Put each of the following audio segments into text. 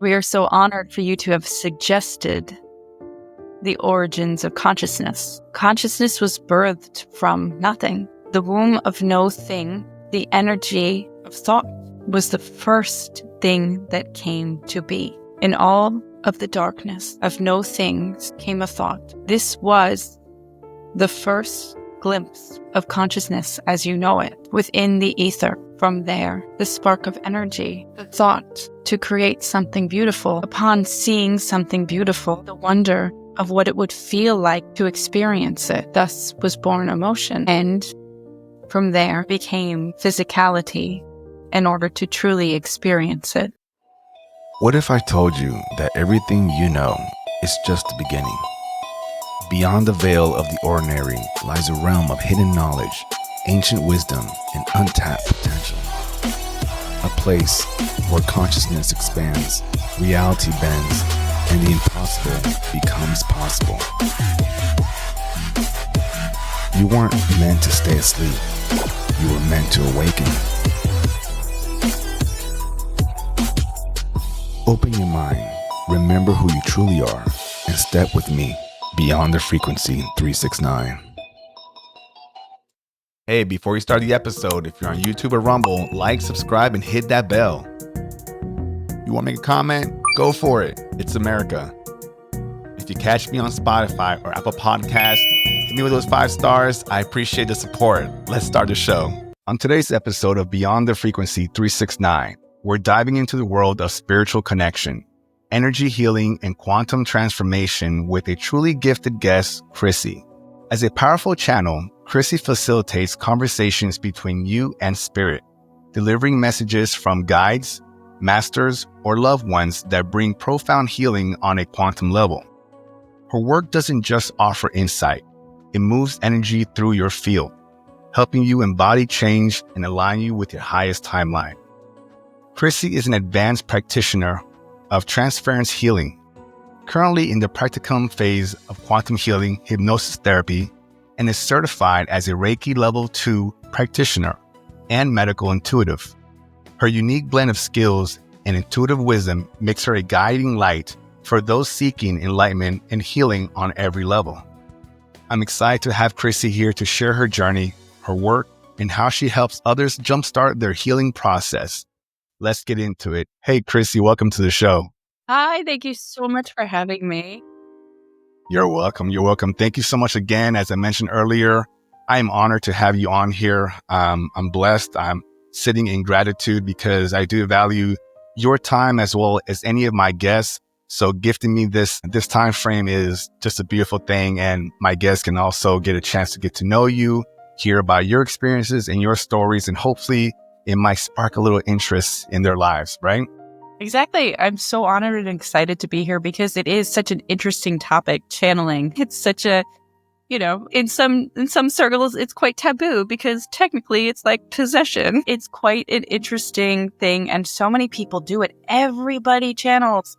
We are so honored for you to have suggested the origins of consciousness. Consciousness was birthed from nothing. The womb of no thing, the energy of thought, was the first thing that came to be. In all of the darkness of no things came a thought. This was the first glimpse of consciousness as you know it, within the ether. From there, the spark of energy, the thought to create something beautiful. Upon seeing something beautiful, the wonder of what it would feel like to experience it. Thus was born emotion, and from there became physicality in order to truly experience it. What if I told you that everything you know is just the beginning? Beyond the veil of the ordinary lies a realm of hidden knowledge, ancient wisdom, and untapped potential. A place where consciousness expands, reality bends, and the impossible becomes possible. You weren't meant to stay asleep. You were meant to awaken. Open your mind, remember who you truly are, and step with me beyond the frequency 369. Hey, before we start the episode, if you're on YouTube or Rumble, like, subscribe, and hit that bell. You want to make a comment? Go for it. It's America. If you catch me on Spotify or Apple Podcasts, hit me with those 5 stars. I appreciate the support. Let's start the show. On today's episode of Beyond the Frequency 369, we're diving into the world of spiritual connection, energy healing, and quantum transformation with a truly gifted guest, Krissy. As a powerful channel, Krissy facilitates conversations between you and spirit, delivering messages from guides, masters, or loved ones that bring profound healing on a quantum level. Her work doesn't just offer insight, it moves energy through your field, helping you embody change and align you with your highest timeline. Krissy is an advanced practitioner of Transference Healing, currently in the practicum phase of quantum healing hypnosis therapy, and is certified as a Reiki Level 2 practitioner and medical intuitive. Her unique blend of skills and intuitive wisdom makes her a guiding light for those seeking enlightenment and healing on every level. I'm excited to have Krissy here to share her journey, her work, and how she helps others jumpstart their healing process. Let's get into it. Hey, Krissy, welcome to the show. Hi, thank you so much for having me. You're welcome. You're welcome. Thank you so much again. As I mentioned earlier, I am honored to have you on here. I'm blessed. I'm sitting in gratitude because I do value your time as well as any of my guests. So gifting me this time frame is just a beautiful thing. And my guests can also get a chance to get to know you, hear about your experiences and your stories, and hopefully it might spark a little interest in their lives, right? Exactly. I'm so honored and excited to be here because it is such an interesting topic, channeling. It's such a, in some circles, it's quite taboo because technically it's like possession. It's quite an interesting thing. And so many people do it. Everybody channels.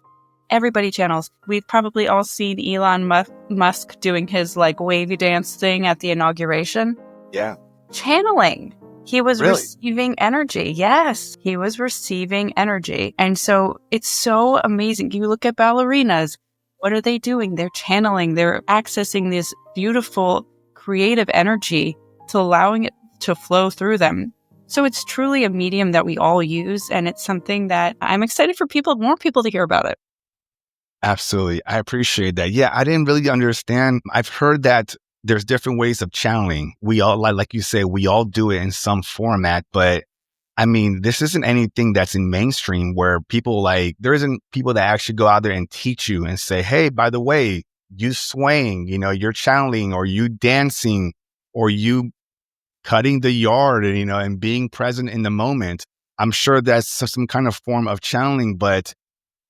We've probably all seen Elon Musk doing his wavy dance thing at the inauguration. Yeah. Channeling. He was Really? receiving energy. Yes, he was receiving energy. And so it's so amazing. You look at ballerinas. What are they doing? They're channeling. They're accessing this beautiful, creative energy to allowing it to flow through them. So it's truly a medium that we all use. And it's something that I'm excited for more people to hear about it. Absolutely. I appreciate that. Yeah, I didn't really understand. I've heard that there's different ways of channeling. We all, like you say, we all do it in some format, but I mean, this isn't anything that's in mainstream where people there isn't people that actually go out there and teach you and say, hey, by the way, you swaying, you're channeling, or you dancing, or you cutting the yard, and being present in the moment. I'm sure that's some kind of form of channeling, but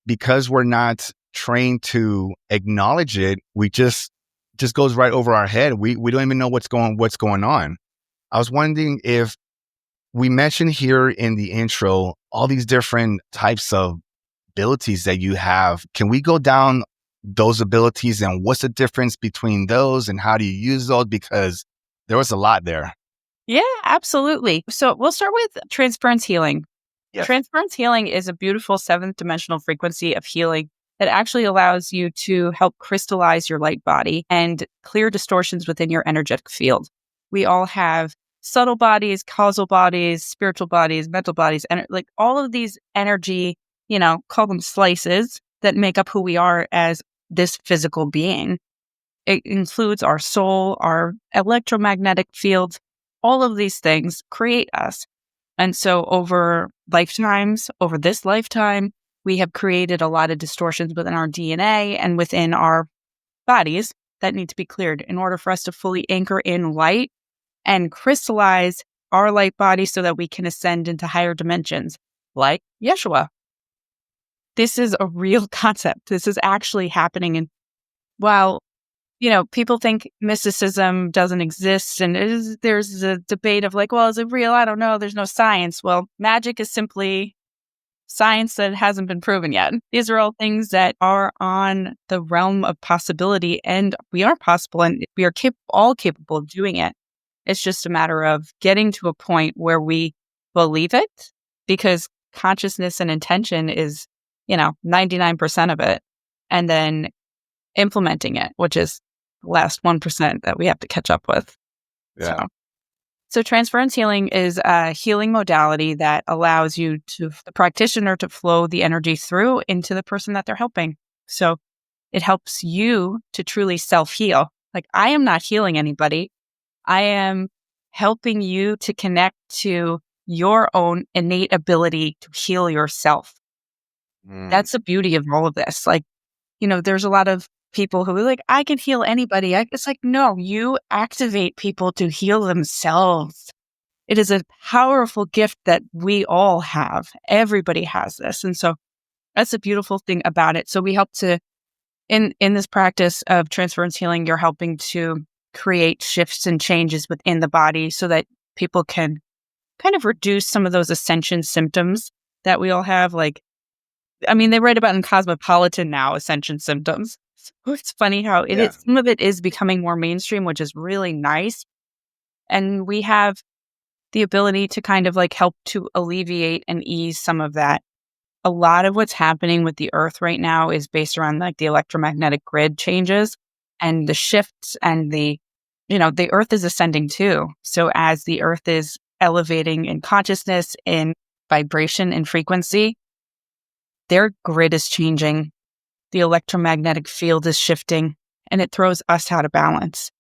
because we're not trained to acknowledge it, we just goes right over our head. We don't even know what's going on. I was wondering if we mentioned here in the intro all these different types of abilities that you have. Can we go down those abilities and what's the difference between those and how do you use those? Because there was a lot there. Yeah, absolutely. So we'll start with Transference Healing. Yes. Transference healing is a beautiful seventh dimensional frequency of healing that actually allows you to help crystallize your light body and clear distortions within your energetic field. We all have subtle bodies, causal bodies, spiritual bodies, mental bodies, and like all of these energy, call them slices that make up who we are as this physical being. It includes our soul, our electromagnetic fields. All of these things create us. And so over this lifetime, we have created a lot of distortions within our DNA and within our bodies that need to be cleared in order for us to fully anchor in light and crystallize our light body so that we can ascend into higher dimensions, like Yeshua. This is a real concept. This is actually happening. And while people think mysticism doesn't exist, and there's a debate of like, well, is it real? I don't know. There's no science. Well, magic is simply science that hasn't been proven yet. These are all things that are on the realm of possibility, and we are possible, and we are all capable of doing it. It's just a matter of getting to a point where we believe it, because consciousness and intention is, 99% of it, and then implementing it, which is the last 1% that we have to catch up with. Yeah. So transference healing is a healing modality that allows the practitioner to flow the energy through into the person that they're helping. So it helps you to truly self-heal. Like, I am not healing anybody. I am helping you to connect to your own innate ability to heal yourself. That's the beauty of all of this. Like, there's a lot of people who are like, I can heal anybody. It's like, no, you activate people to heal themselves. It is a powerful gift that we all have. Everybody has this. And so that's a beautiful thing about it. So we help to, in this practice of transference healing, you're helping to create shifts and changes within the body so that people can kind of reduce some of those ascension symptoms that we all have. Like, they write about in Cosmopolitan now, ascension symptoms. So it's funny how it is. Some of it is becoming more mainstream, which is really nice. And we have the ability to kind of like help to alleviate and ease some of that. A lot of what's happening with the earth right now is based around like the electromagnetic grid changes and the shifts, and the earth is ascending too. So as the earth is elevating in consciousness, in vibration and frequency, their grid is changing. The electromagnetic field is shifting, and it throws us out of balance.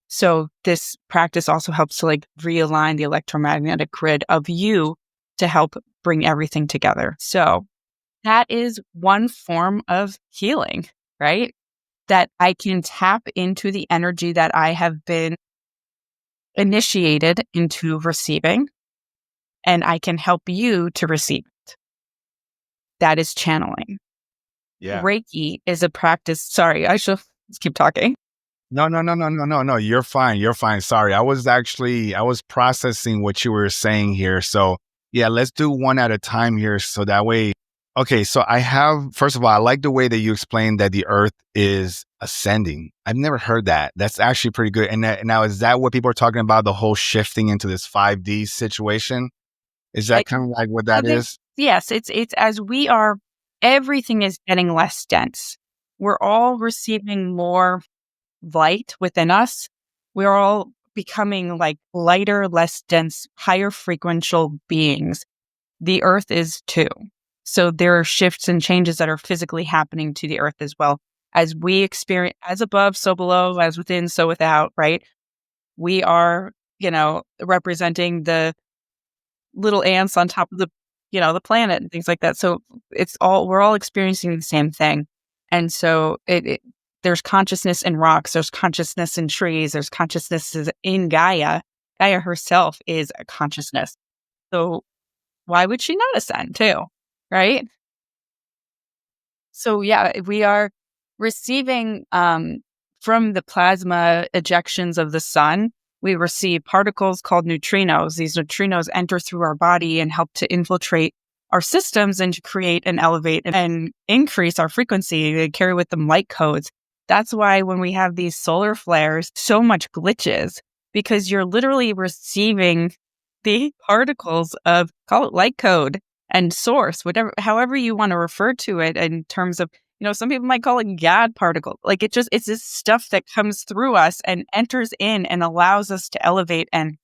So this practice also helps to like realign the electromagnetic grid of you to help bring everything together. So that is one form of healing, right? That I can tap into the energy that I have been initiated into receiving, and I can help you to receive it. That is channeling. Yeah. Reiki is a practice. Sorry, I should keep talking. No. You're fine. Sorry. I was processing what you were saying here. So yeah, let's do one at a time here. So that way. Okay. So first of all, I like the way that you explained that the earth is ascending. I've never heard that. That's actually pretty good. And now, is that what people are talking about? The whole shifting into this 5D situation? Is that kind of like what that is? Yes. It's as we are, everything is getting less dense. We're all receiving more light within us. We're all becoming like lighter, less dense, higher frequential beings. The earth is too. So there are shifts and changes that are physically happening to the earth as well. As we experience, as above, so below, as within, so without, right? We are, representing the little ants on top of the planet and things like that. So we're all experiencing the same thing. And so there's consciousness in rocks, there's consciousness in trees, there's consciousness in Gaia. Gaia herself is a consciousness. So why would she not ascend too? Right? So yeah, we are receiving from the plasma ejections of the sun, we receive particles called neutrinos. These neutrinos enter through our body and help to infiltrate our systems and to create and elevate and increase our frequency. They carry with them light codes. That's why when we have these solar flares, so much glitches, because you're literally receiving the particles of, call it light code, and source, whatever, however you want to refer to it in terms of, some people might call it God particle. Like it's this stuff that comes through us and enters in and allows us to elevate and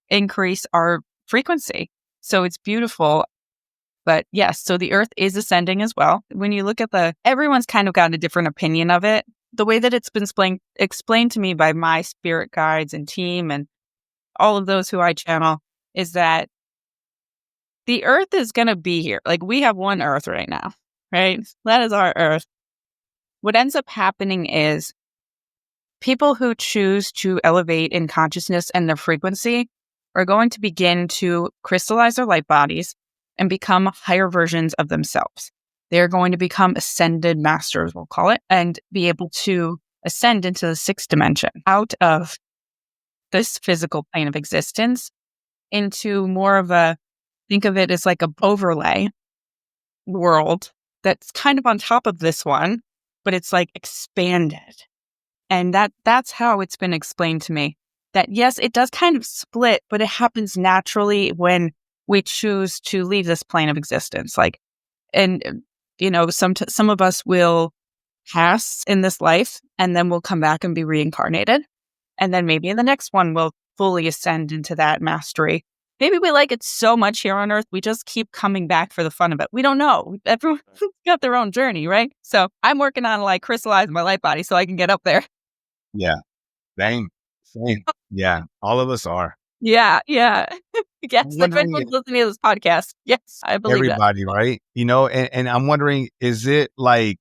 increase our frequency. So it's beautiful. But yes, so the earth is ascending as well. When you look at everyone's kind of got a different opinion of it. The way that it's been explained to me by my spirit guides and team and all of those who I channel is that the earth is going to be here. Like we have one earth right now, right? That is our earth. What ends up happening is people who choose to elevate in consciousness and their frequency are going to begin to crystallize their light bodies and become higher versions of themselves. They're going to become ascended masters, we'll call it, and be able to ascend into the sixth dimension out of this physical plane of existence into more of think of it as like a overlay world that's kind of on top of this one, but it's like expanded. And that's how it's been explained to me. That yes, it does kind of split, but it happens naturally when we choose to leave this plane of existence. Like, and some of us will pass in this life, and then we'll come back and be reincarnated, and then maybe in the next one we'll fully ascend into that mastery. Maybe we like it so much here on Earth, we just keep coming back for the fun of it. We don't know. Everyone's got their own journey, right? So I'm working on like crystallizing my light body so I can get up there. Yeah. Same. Yeah. All of us are. Yeah. Yes. If anyone's listening to this podcast, yes, I believe everybody, that. Right? And I'm wondering, is it like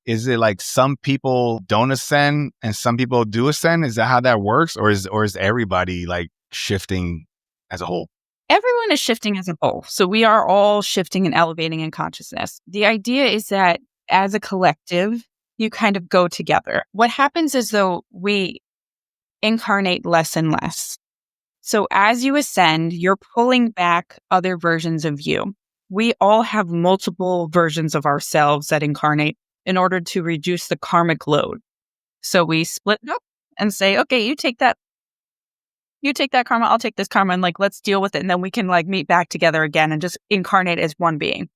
some people don't ascend and some people do ascend? Is that how that works? Or is everybody like shifting as a whole? Everyone is shifting as a whole. So we are all shifting and elevating in consciousness. The idea is that as a collective, you kind of go together. What happens is though we incarnate less and less. So as you ascend, you're pulling back other versions of you. We all have multiple versions of ourselves that incarnate in order to reduce the karmic load. So we split up and say, okay, you take that karma, I'll take this karma, and like, let's deal with it. And then we can like meet back together again and just incarnate as one being.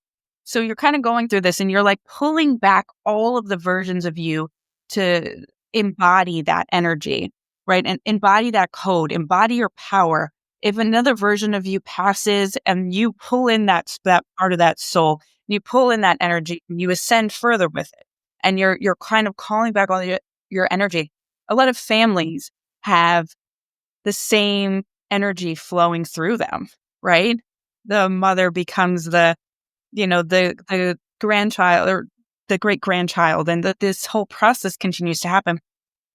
So you're kind of going through this and you're like pulling back all of the versions of you to embody that energy, right? And embody that code, embody your power. If another version of you passes and you pull in that part of that soul, you pull in that energy, and you ascend further with it. And you're kind of calling back all your energy. A lot of families have the same energy flowing through them, right? The mother becomes the grandchild or the great grandchild, and this whole process continues to happen.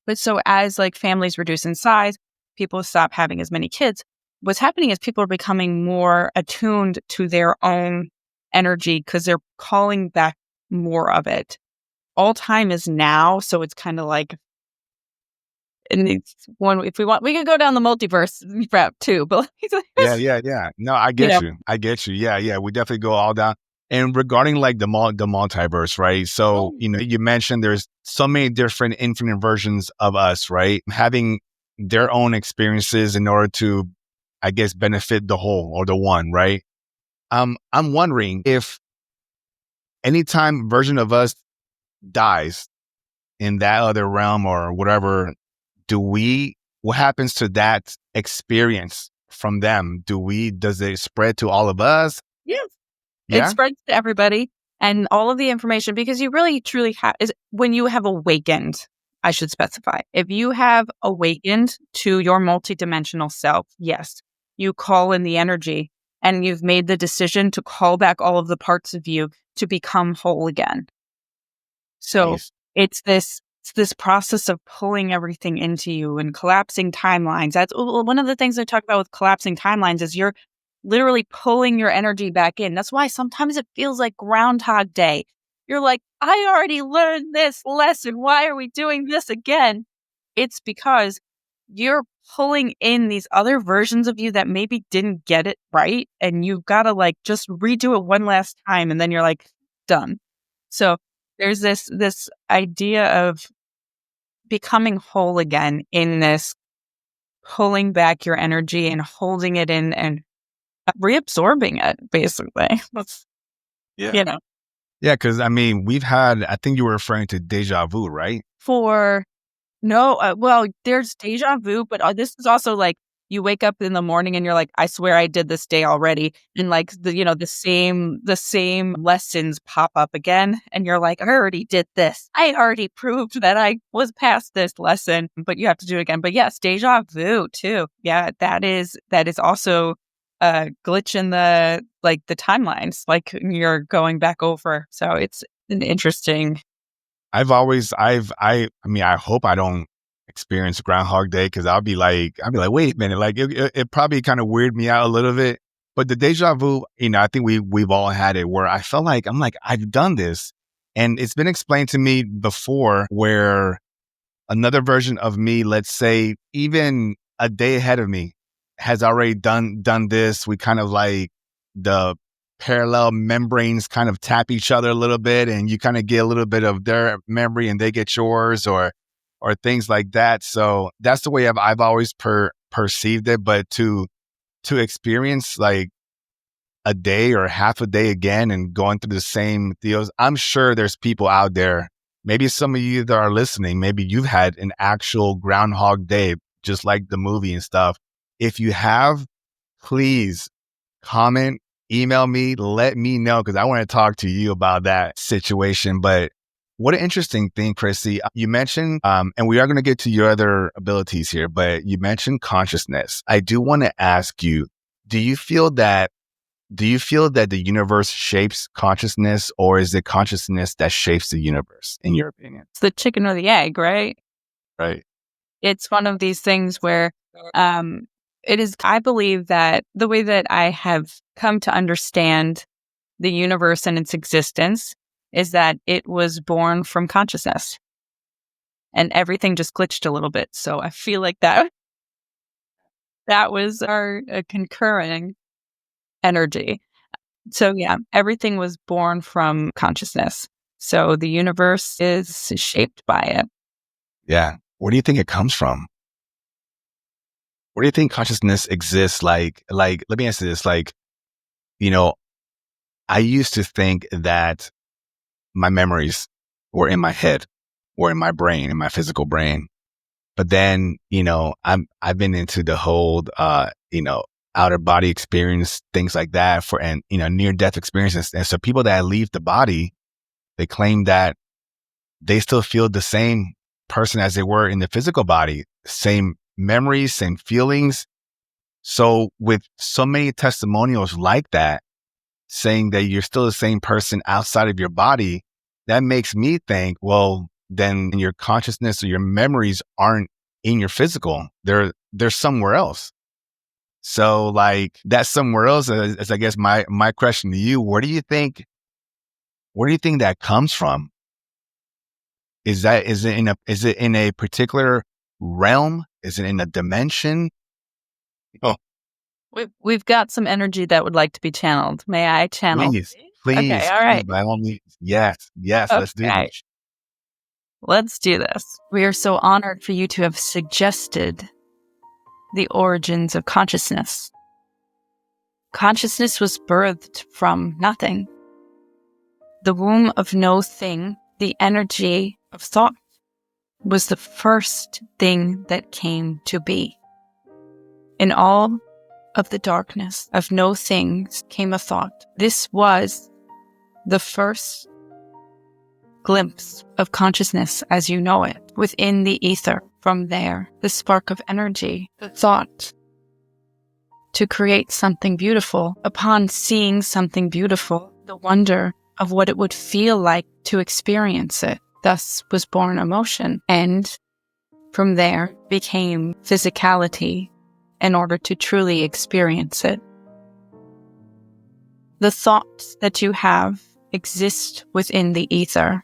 But so as like families reduce in size, people stop having as many kids. What's happening is people are becoming more attuned to their own energy because they're calling back more of it. All time is now, so it's kind of like, and it's one, if we want, we could go down the multiverse route too. But yeah. No, I get you. Yeah. We definitely go all down. And regarding like the multiverse, right? So, you mentioned there's so many different infinite versions of us, right? Having their own experiences in order to, I guess, benefit the whole or the one, right? I'm wondering if anytime version of us dies in that other realm or whatever, what happens to that experience from them? Does it spread to all of us? Yes. Yeah? It spreads to everybody and all of the information, because you really truly have, is when you have awakened, I should specify. If you have awakened to your multidimensional self, yes, you call in the energy and you've made the decision to call back all of the parts of you to become whole again. So Nice. it's this process of pulling everything into you and collapsing timelines. That's one of the things I talk about with collapsing timelines is you're literally pulling your energy back in. That's why sometimes it feels like Groundhog Day. You're like, I already learned this lesson. Why are we doing this again? It's because you're pulling in these other versions of you that maybe didn't get it right. And you've got to like just redo it one last time. And then you're like, done. So there's this idea of becoming whole again in this pulling back your energy and holding it in and reabsorbing it, basically. Yeah. You know, Yeah, because I mean, I think you were referring to deja vu, right? well, there's deja vu, but this is also like you wake up in the morning and you're like, I swear I did this day already. And like the same lessons pop up again. And you're like, I already did this. I already proved that I was past this lesson, but you have to do it again. But yes, deja vu too. Yeah, that is also a glitch in the timelines, like you're going back over. So it's an interesting. I mean, I hope I don't experience Groundhog Day because I'll be like, wait a minute, like it probably kind of weirded me out a little bit. But the deja vu, I think we've all had it where I felt like I've done this, and it's been explained to me before where another version of me, let's say even a day ahead of me, has already done this. We kind of like the parallel membranes kind of tap each other a little bit, and you kind of get a little bit of their memory and they get yours, or things like that. So that's the way I've always perceived it. But to experience like a day or half a day again and going through the same deals, I'm sure there's people out there. Maybe some of you that are listening, maybe you've had an actual Groundhog Day, just like the movie and stuff. If you have, please comment, email me, let me know, because I want to talk to you about that situation. But what an interesting thing, Krissy. You mentioned, and we are going to get to your other abilities here, but you mentioned consciousness. I do want to ask you, do you feel that the universe shapes consciousness, or is it consciousness that shapes the universe, in your opinion? It's the chicken or the egg, right? Right. It's one of these things where it is. I believe that the way that I have come to understand the universe and its existence is that it was born from consciousness, and everything just glitched a little bit. So I feel like that was our concurring energy. So yeah, everything was born from consciousness. So the universe is shaped by it. Yeah. Where do you think it comes from? Where do you think consciousness exists? Like, let me answer this. Like, I used to think that my memories were in my head, or in my brain, in my physical brain. But then, I've been into the whole, outer body experience, things like that and near death experiences. And so people that leave the body, they claim that they still feel the same person as they were in the physical body, same memories, same feelings. So with so many testimonials like that, saying that you're still the same person outside of your body, that makes me think, well, then your consciousness or your memories aren't in your physical. They're somewhere else. So like that somewhere else is I guess my question to you. Where do you think that comes from? Is it in a particular realm? Is it in a dimension? Oh, We've got some energy that would like to be channeled. May I channel? Okay, all right. by all means. Yes, let's do Okay. this. Let's do this. We are so honored for you to have suggested the origins of consciousness. Consciousness was birthed from nothing. The womb of no thing, the energy of thought, was the first thing that came to be. In all of the darkness of no things came a thought. This was the first glimpse of consciousness as you know it, within the ether. From there, the spark of energy, the thought to create something beautiful. Upon seeing something beautiful, the wonder of what it would feel like to experience it. Thus was born emotion, and from there became physicality in order to truly experience it. The thoughts that you have exist within the ether,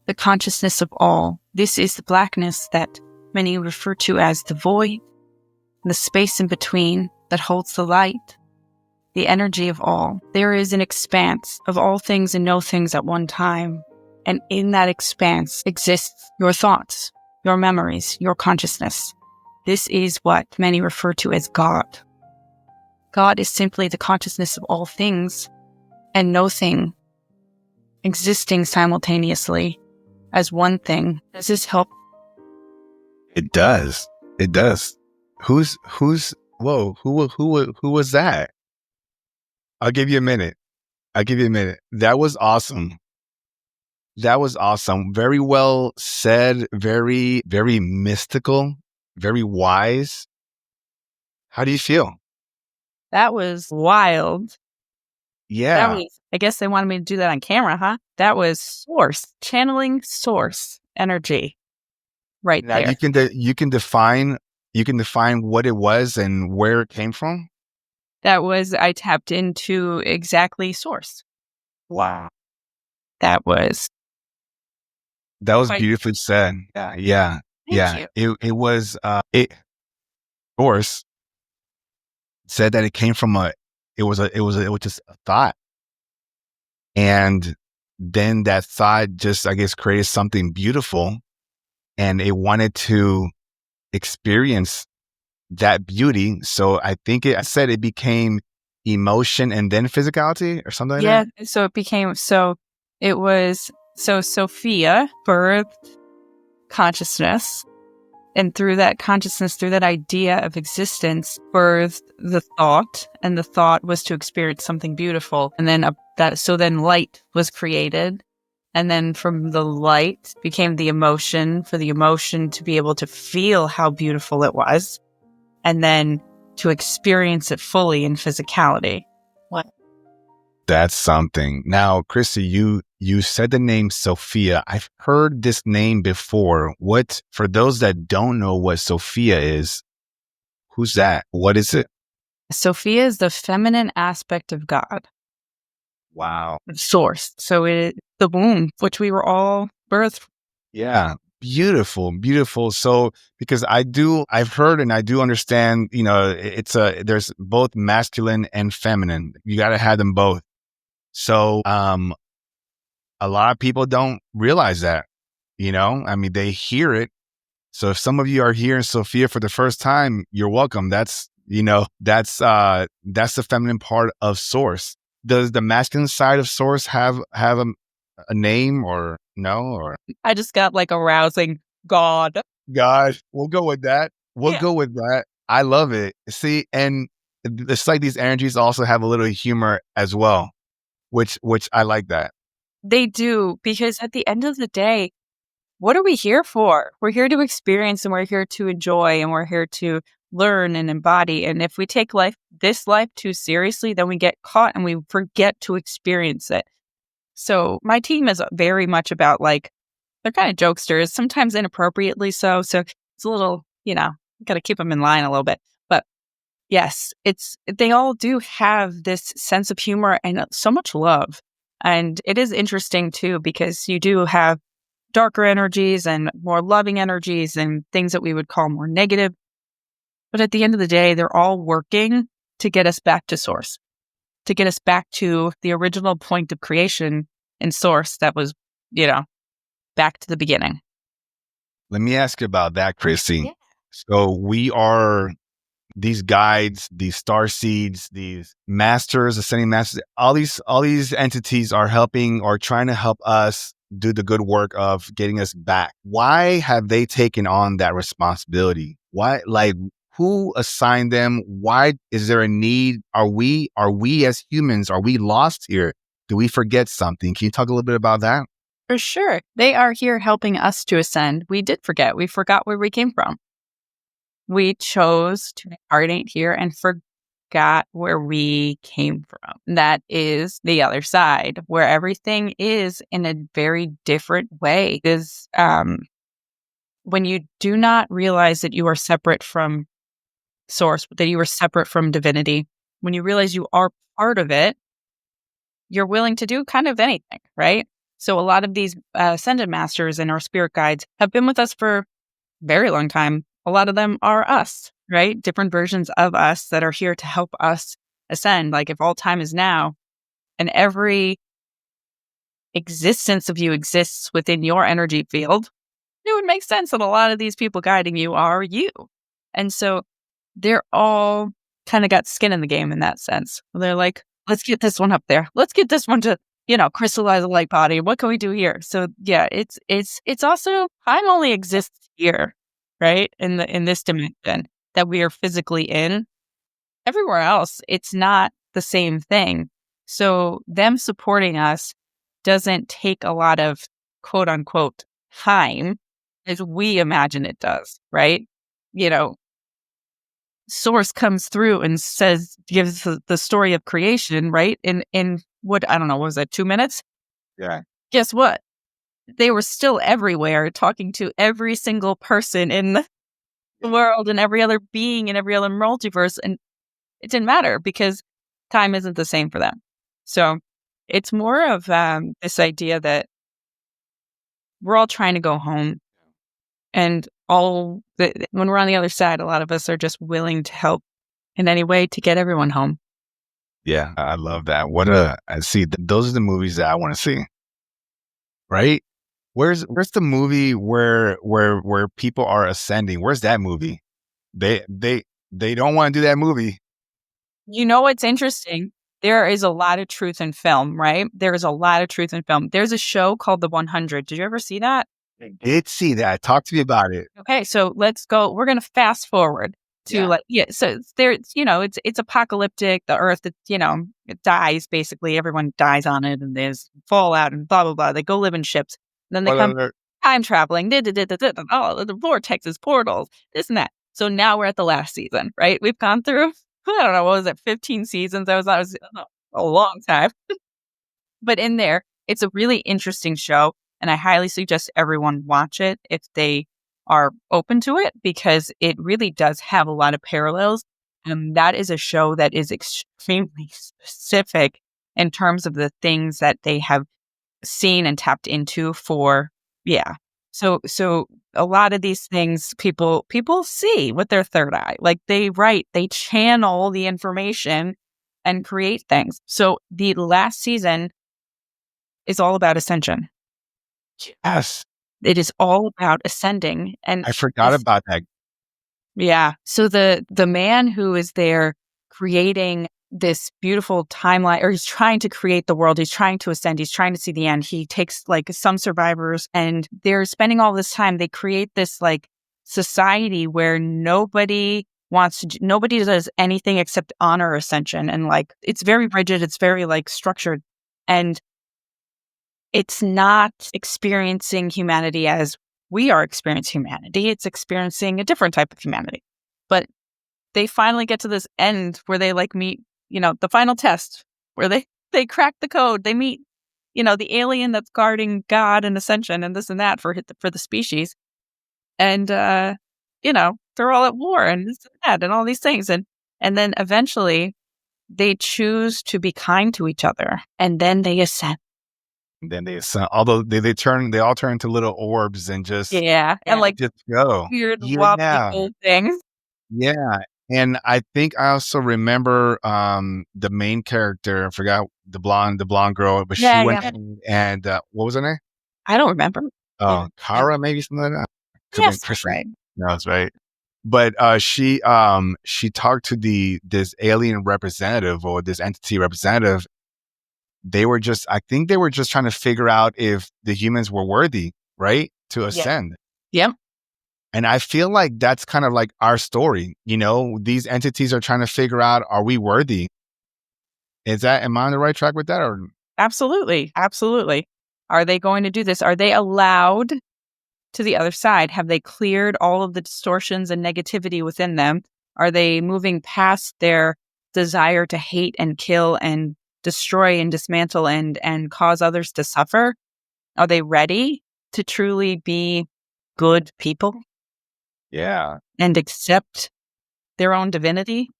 the consciousness of all. This is the blackness that many refer to as the void, the space in between that holds the light, the energy of all. There is an expanse of all things and no things at one time, and in that expanse exists your thoughts, your memories, your consciousness. This is what many refer to as God. God is simply the consciousness of all things, and no thing existing simultaneously as one thing. Does this help? It does. It does. Whoa, who was that? I'll give you a minute. That was awesome. Very well said. Very, very mystical. Very wise. How do you feel? That was wild. Yeah. I guess they wanted me to do that on camera, huh? That was source, channeling source energy right Now there. you can define what it was and where it came from. I tapped into exactly source. Wow. That was quite, beautifully said. Yeah. thank you. It was source said that it came from it was just a thought. And then that thought just, I guess, created something beautiful, and it wanted to experience that beauty. So I think I said it became emotion and then physicality or something like that. Yeah. So Sophia birthed consciousness. And through that consciousness, through that idea of existence, birthed the thought, and the thought was to experience something beautiful. And then then light was created. And then from the light became the emotion, for the emotion to be able to feel how beautiful it was. And then to experience it fully in physicality. What? That's something. Now, Krissy, you said the name Sophia. I've heard this name before. For those that don't know what Sophia is, who's that? What is it? Sophia is the feminine aspect of God. Wow. Source. So the womb, which we were all birthed. Yeah. Beautiful, beautiful. So, because I've heard and I do understand, there's both masculine and feminine. You got to have them both. So, a lot of people don't realize that, I mean, they hear it. So if some of you are hearing Sophia for the first time, you're welcome. That's the feminine part of source. Does the masculine side of source have a name or no? Or I just got like a rousing God. We'll go with that. Go with that. I love it. See, and it's like these energies also have a little humor as well, which I like that. They do, because at the end of the day, what are we here for? We're here to experience, and we're here to enjoy, and we're here to learn and embody. And if we take this life too seriously, then we get caught and we forget to experience it. So my team is very much about they're kind of jokesters, sometimes inappropriately so. So it's a little, got to keep them in line a little bit. But yes, they all do have this sense of humor and so much love. And it is interesting too, because you do have darker energies and more loving energies and things that we would call more negative. But at the end of the day, they're all working to get us back to source, to get us back to the original point of creation and source that was, back to the beginning. Let me ask you about that, Krissy. Yeah. So we are these guides, these star seeds, these masters, ascending masters, all these entities are helping or trying to help us do the good work of getting us back. Why have they taken on that responsibility? Why, who assigned them? Why is there a need? Are we as humans, are we lost here? Do we forget something? Can you talk a little bit about that? For sure. They are here helping us to ascend. We did forget. We forgot where we came from. We chose to incarnate here and forgot where we came from. That is the other side, where everything is in a very different way. When you do not realize that you are separate from source, that you are separate from divinity, when you realize you are part of it, you're willing to do kind of anything, right? So a lot of these ascended masters and our spirit guides have been with us for a very long time. A lot of them are us, right? Different versions of us that are here to help us ascend. Like if all time is now and every existence of you exists within your energy field, it would make sense that a lot of these people guiding you are you. And so they're all kind of got skin in the game in that sense. They're like, let's get this one up there. Let's get this one to, crystallize a light body. What can we do here? So yeah, it's also time only exists here, right? In this dimension that we are physically in. Everywhere else, it's not the same thing. So them supporting us doesn't take a lot of quote unquote time as we imagine it does, right? Source comes through and gives the story of creation, right? In what, I don't know, what was that, 2 minutes? Yeah. Guess what? They were still everywhere talking to every single person in the world and every other being in every other multiverse. And it didn't matter because time isn't the same for them. So it's more of this idea that we're all trying to go home. And when we're on the other side, a lot of us are just willing to help in any way to get everyone home. Yeah, I love that. I see. Those are the movies that I want to see. Right? Where's the movie where people are ascending? Where's that movie? They don't want to do that movie. You know what's interesting? There is a lot of truth in film, right? There is a lot of truth in film. There's a show called The 100. Did you ever see that? I did see that. Talk to me about it. Okay, so let's go. We're going to fast forward to so it's apocalyptic. The earth, it dies basically. Everyone dies on it, and there's fallout and blah blah blah. They go live in ships. And then they come time traveling. Oh, the vortexes, portals, this and that. So now we're at the last season, right? We've gone through, I don't know, what was it, 15 seasons? That was a long time. But in there, it's a really interesting show, and I highly suggest everyone watch it if they are open to it, because it really does have a lot of parallels. And that is a show that is extremely specific in terms of the things that they have seen and tapped into for, So a lot of these things people see with their third eye. Like they channel the information and create things. So the last season is all about ascension. Yes. It is all about ascending. And I forgot about that. Yeah. So the man who is there creating this beautiful timeline, or he's trying to create the world, he's trying to ascend, he's trying to see the end. He takes like some survivors, and they're spending all this time. They create this like society where nobody does anything except honor ascension. And like, it's very rigid. It's very like structured. And it's not experiencing humanity as we are experiencing humanity. It's experiencing a different type of humanity. But they finally get to this end where they like meet, the final test where they crack the code. They meet, the alien that's guarding God and ascension and this and that for the species. And, they're all at war and this and that and all these things. And then eventually they choose to be kind to each other, and then they ascend. Then although they all turn into little orbs and just and like just go weird wobbly things. Yeah, and I think I also remember the main character. I forgot the blonde girl, but she went and what was her name? I don't remember. Oh, Kara, maybe something like that. Yes, Krissy. right. No, that's right. But she talked to this alien representative, or this entity representative. I think they were just trying to figure out if the humans were worthy, right, to ascend. Yep. And I feel like that's kind of like our story. These entities are trying to figure out, are we worthy? Am I on the right track with that? Or Absolutely. Absolutely. Are they going to do this? Are they allowed to the other side? Have they cleared all of the distortions and negativity within them? Are they moving past their desire to hate and kill and destroy and dismantle and cause others to suffer? Are they ready to truly be good people? Yeah. And accept their own divinity?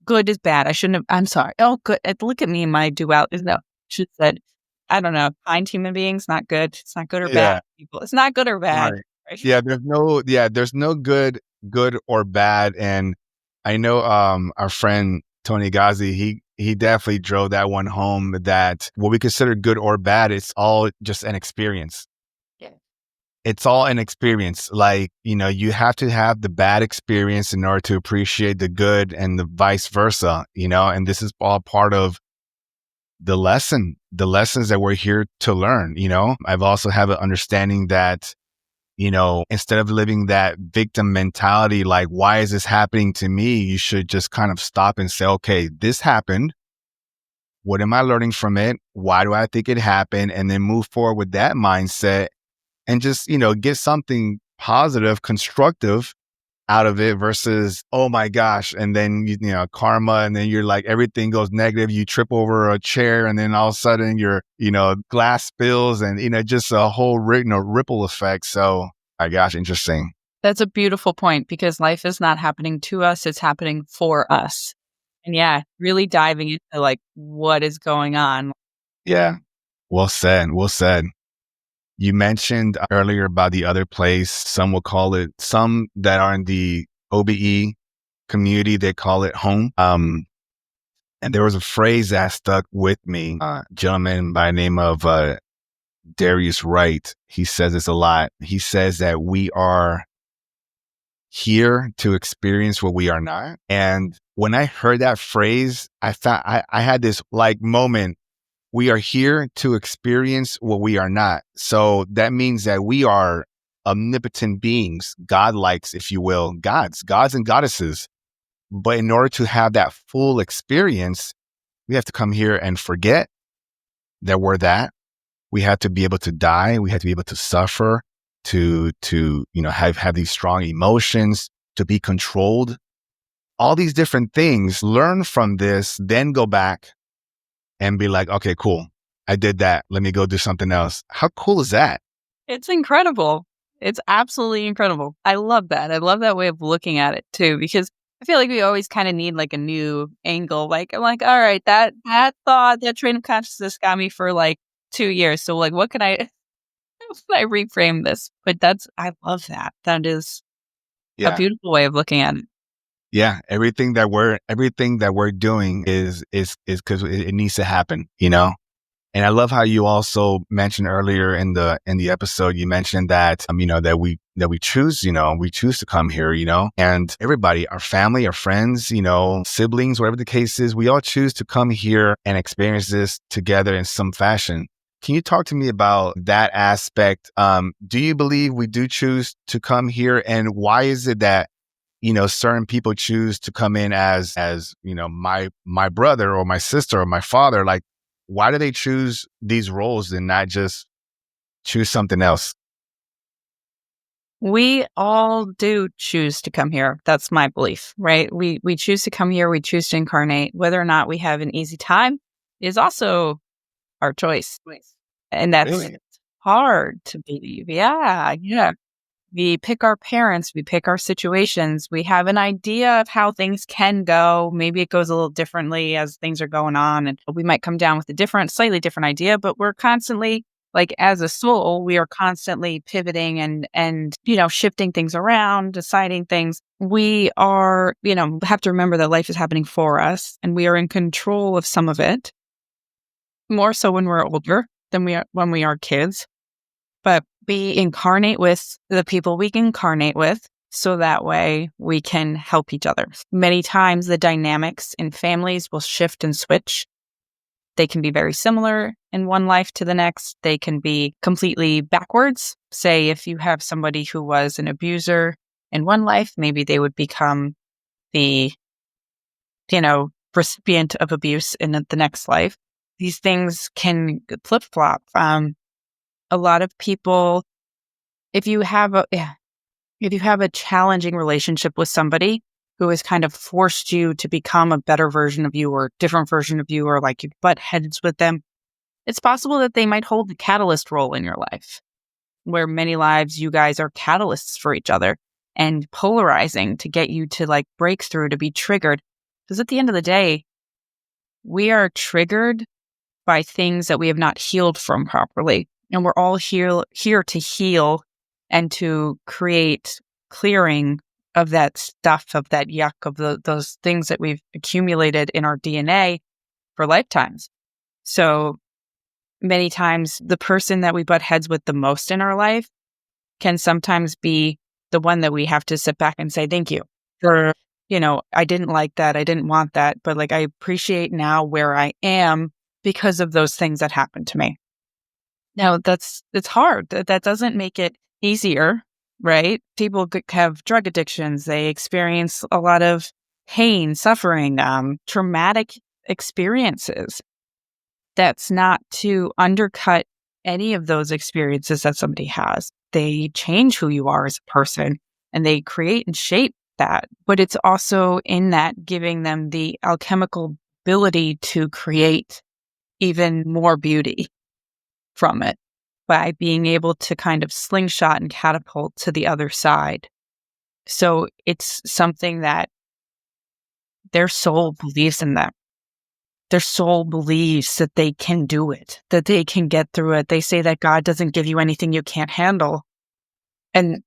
Good is bad. I'm sorry. Oh, good. Look at me in my duality. No, she said, I don't know. Kind human beings, not good. It's not good or bad people. It's not good or bad. Right. Yeah. There's no good or bad. And I know, our friend Tony Ghazi, he definitely drove that one home, that what we consider good or bad, it's all just an experience. Yeah. It's all an experience. Like, you have to have the bad experience in order to appreciate the good, and the vice versa, and this is all part of the lessons that we're here to learn. I've also have an understanding that, instead of living that victim mentality, like, why is this happening to me? You should just kind of stop and say, okay, this happened. What am I learning from it? Why do I think it happened? And then move forward with that mindset and just, get something positive, constructive out of it versus, oh my gosh. And then, karma. And then you're like, everything goes negative. You trip over a chair and then all of a sudden your, glass spills and, just a whole, ripple effect. So, my gosh, interesting. That's a beautiful point because life is not happening to us. It's happening for us. And yeah, really diving into like what is going on. Yeah. Well said. Well said. You mentioned earlier about the other place. Some will call it, some that are in the OBE community, they call it home. And there was a phrase that stuck with me. A gentleman by the name of Darius Wright. He says this a lot. He says that we are here to experience what we are not. And when I heard that phrase, I thought I had this like moment. We are here to experience what we are not. So that means that we are omnipotent beings, godlikes, if you will, gods and goddesses. But in order to have that full experience, we have to come here and forget that we're that. We have to be able to die. We have to be able to suffer, to have these strong emotions, to be controlled. All these different things, learn from this, then go back and be like, okay, cool. I did that. Let me go do something else. How cool is that? It's incredible. It's absolutely incredible. I love that. I love that way of looking at it too, because I feel like we always kind of need like a new angle. Like, I'm like, all right, that thought, that train of consciousness got me for like 2 years. So like, what can I, how can I reframe this? But I love that. That is a beautiful way of looking at it. Yeah, everything that we're doing is because it needs to happen, And I love how you also mentioned earlier in the episode, you mentioned that that we choose, we choose to come here, and everybody, our family, our friends, siblings, whatever the case is, we all choose to come here and experience this together in some fashion. Can you talk to me about that aspect? Do you believe we do choose to come here, and why is it that certain people choose to come in as my brother or my sister or my father? Like, why do they choose these roles and not just choose something else? We all do choose to come here. That's my belief, right? We choose to come here. We choose to incarnate. Whether or not we have an easy time is also our choice. And that's Really? hard to believe. Yeah. We pick our parents, we pick our situations, we have an idea of how things can go. Maybe it goes a little differently as things are going on, and we might come down with a slightly different idea, but we're constantly, like as a soul, we are constantly pivoting and shifting things around, deciding things. We are, have to remember that life is happening for us and we are in control of some of it, more so when we're older than we are when we are kids. But we incarnate with the people we can incarnate with, so that way we can help each other. Many times the dynamics in families will shift and switch. They can be very similar in one life to the next. They can be completely backwards. Say if you have somebody who was an abuser in one life, maybe they would become the, recipient of abuse in the next life. These things can flip-flop. A lot of people, if you have a challenging relationship with somebody who has kind of forced you to become a better version of you or different version of you, or like you butt heads with them, it's possible that they might hold the catalyst role in your life, where many lives you guys are catalysts for each other and polarizing to get you to like break through, to be triggered. Because at the end of the day, we are triggered by things that we have not healed from properly. And we're all here to heal and to create clearing of that stuff, of that yuck, of those things that we've accumulated in our DNA for lifetimes. So many times the person that we butt heads with the most in our life can sometimes be the one that we have to sit back and say, thank you for, I didn't like that. I didn't want that. But like, I appreciate now where I am because of those things that happened to me. Now, it's hard. That doesn't make it easier, right? People have drug addictions. They experience a lot of pain, suffering, traumatic experiences. That's not to undercut any of those experiences that somebody has. They change who you are as a person, and they create and shape that. But it's also in that giving them the alchemical ability to create even more beauty from it by being able to kind of slingshot and catapult to the other side. So it's something that their soul believes in them. Their soul believes that they can do it, that they can get through it. They say that God doesn't give you anything you can't handle. And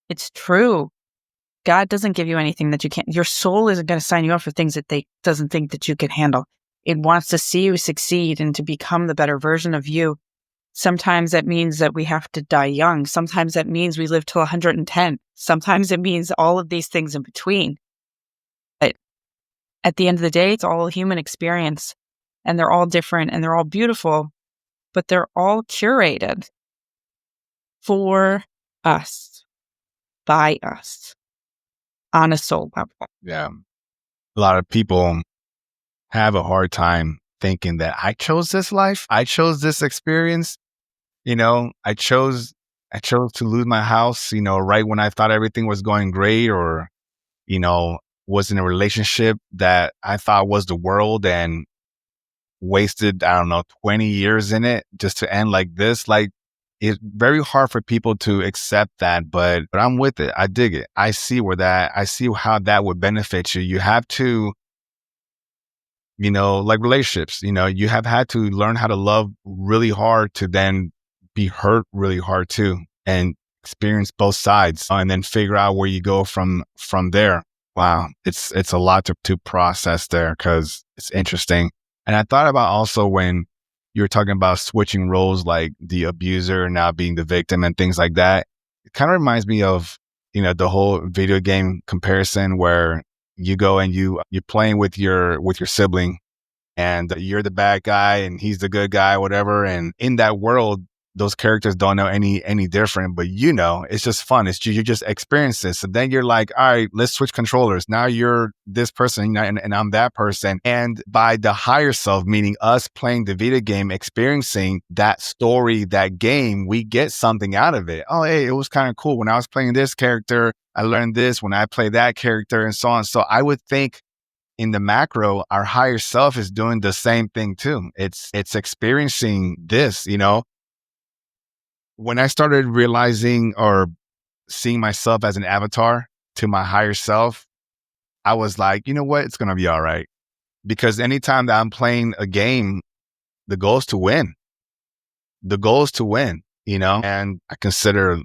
it's true. God doesn't give you anything that you can't. Your soul isn't going to sign you up for things that they doesn't think that you can handle. It wants to see you succeed and to become the better version of you. Sometimes that means that we have to die young. Sometimes that means we live till 110. Sometimes it means all of these things in between. But at the end of the day, it's all a human experience, and they're all different and they're all beautiful, but they're all curated for us, by us, on a soul level. Yeah. A lot of people have a hard time thinking that I chose this life. I chose this experience. I chose to lose my house, right when I thought everything was going great, or, was in a relationship that I thought was the world and wasted, 20 years in it just to end like this. Like, it's very hard for people to accept that, but I'm with it. I dig it. I see how that would benefit you. You have to, like relationships, you have had to learn how to love really hard to then be hurt really hard too, and experience both sides, and then figure out where you go from there. Wow. It's a lot to process there, because it's interesting. And I thought about also when you were talking about switching roles, like the abuser now being the victim and things like that. It kind of reminds me of, the whole video game comparison where you go and you're playing with your sibling, and you're the bad guy and he's the good guy, whatever. And in that world, those characters don't know any different, but it's just fun. You just experience this. And then you're like, all right, let's switch controllers. Now you're this person, and I'm that person. And by the higher self, meaning us playing the video game, experiencing that story, that game, we get something out of it. Oh, hey, it was kind of cool. When I was playing this character, I learned this. When I play that character, and so on. So I would think, in the macro, our higher self is doing the same thing too. It's experiencing this, When I started realizing or seeing myself as an avatar to my higher self, I was like, you know what? It's going to be all right. Because anytime that I'm playing a game, the goal is to win. And I consider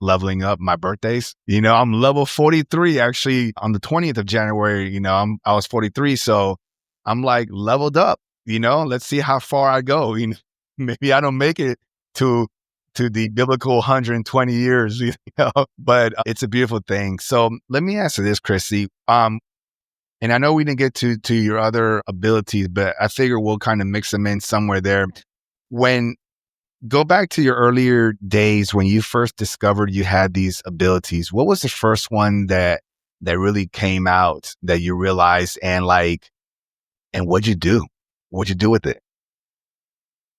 leveling up my birthdays. I'm level 43 actually on the 20th of January. I was 43. So I'm like leveled up, let's see how far I go. Maybe I don't make it to the biblical 120 years, but it's a beautiful thing. So let me answer this, Krissy. And I know we didn't get to your other abilities, but I figure we'll kind of mix them in somewhere there. Go back to your earlier days when you first discovered you had these abilities. What was the first one that really came out that you realized, and what'd you do? What'd you do with it?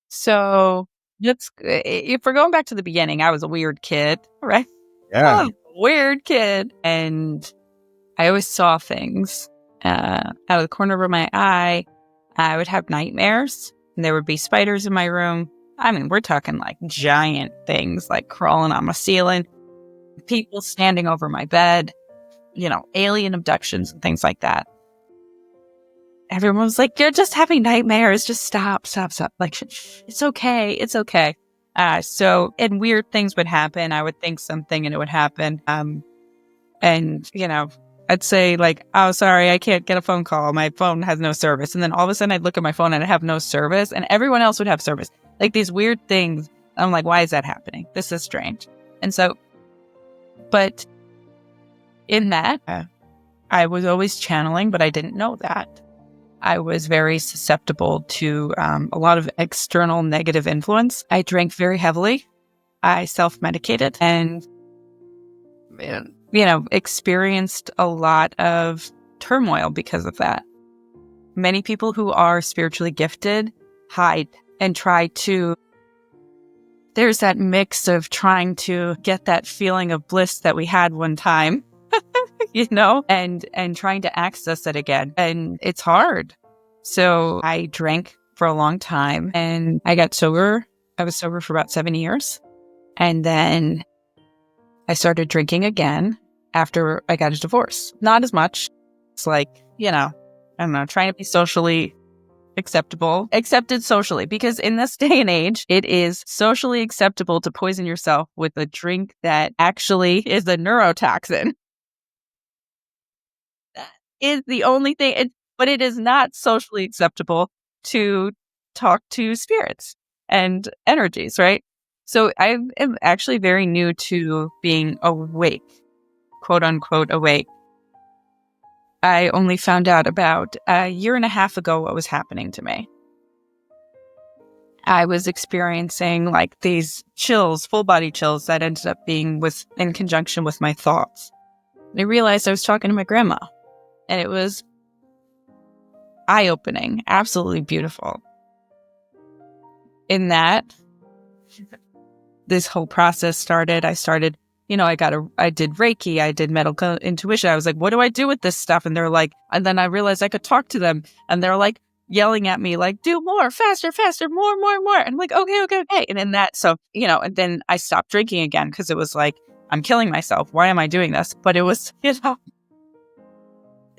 So if we're going back to the beginning, I was a weird kid, right? Yeah. I was a weird kid. And I always saw things out of the corner of my eye. I would have nightmares, and there would be spiders in my room. I mean, we're talking like giant things, like crawling on my ceiling, people standing over my bed, alien abductions and things like that. Everyone was like, you're just having nightmares. Just stop. Like, it's okay. It's okay. And weird things would happen. I would think something and it would happen. I'd say like, oh, sorry, I can't get a phone call. My phone has no service. And then all of a sudden I'd look at my phone and I'd have no service, and everyone else would have service. Like these weird things. I'm like, why is that happening? This is strange. And so, but in that, I was always channeling, but I didn't know that. I was very susceptible to a lot of external negative influence. I drank very heavily. I self-medicated and, experienced a lot of turmoil because of that. Many people who are spiritually gifted hide and try to, there's that mix of trying to get that feeling of bliss that we had one time, and trying to access it again. And it's hard. So I drank for a long time and I got sober. I was sober for about 7 years. And then I started drinking again after I got a divorce. Not as much. It's like, I don't know, trying to be socially accepted socially, because in this day and age, it is socially acceptable to poison yourself with a drink that actually is a neurotoxin. That is the only thing, but it is not socially acceptable to talk to spirits and energies, right? So I am actually very new to being awake, quote unquote awake. I only found out about a year and a half ago what was happening to me. I was experiencing like these chills, full body chills that ended up being in conjunction with my thoughts. I realized I was talking to my grandma, and it was eye-opening, absolutely beautiful. In that, this whole process started. I did Reiki, I did medical intuition. I was like, what do I do with this stuff? And they're like, and then I realized I could talk to them, and they're like yelling at me, like, do more, faster, more. And I'm like, okay. And then and then I stopped drinking again because it was like, I'm killing myself. Why am I doing this? But it was, it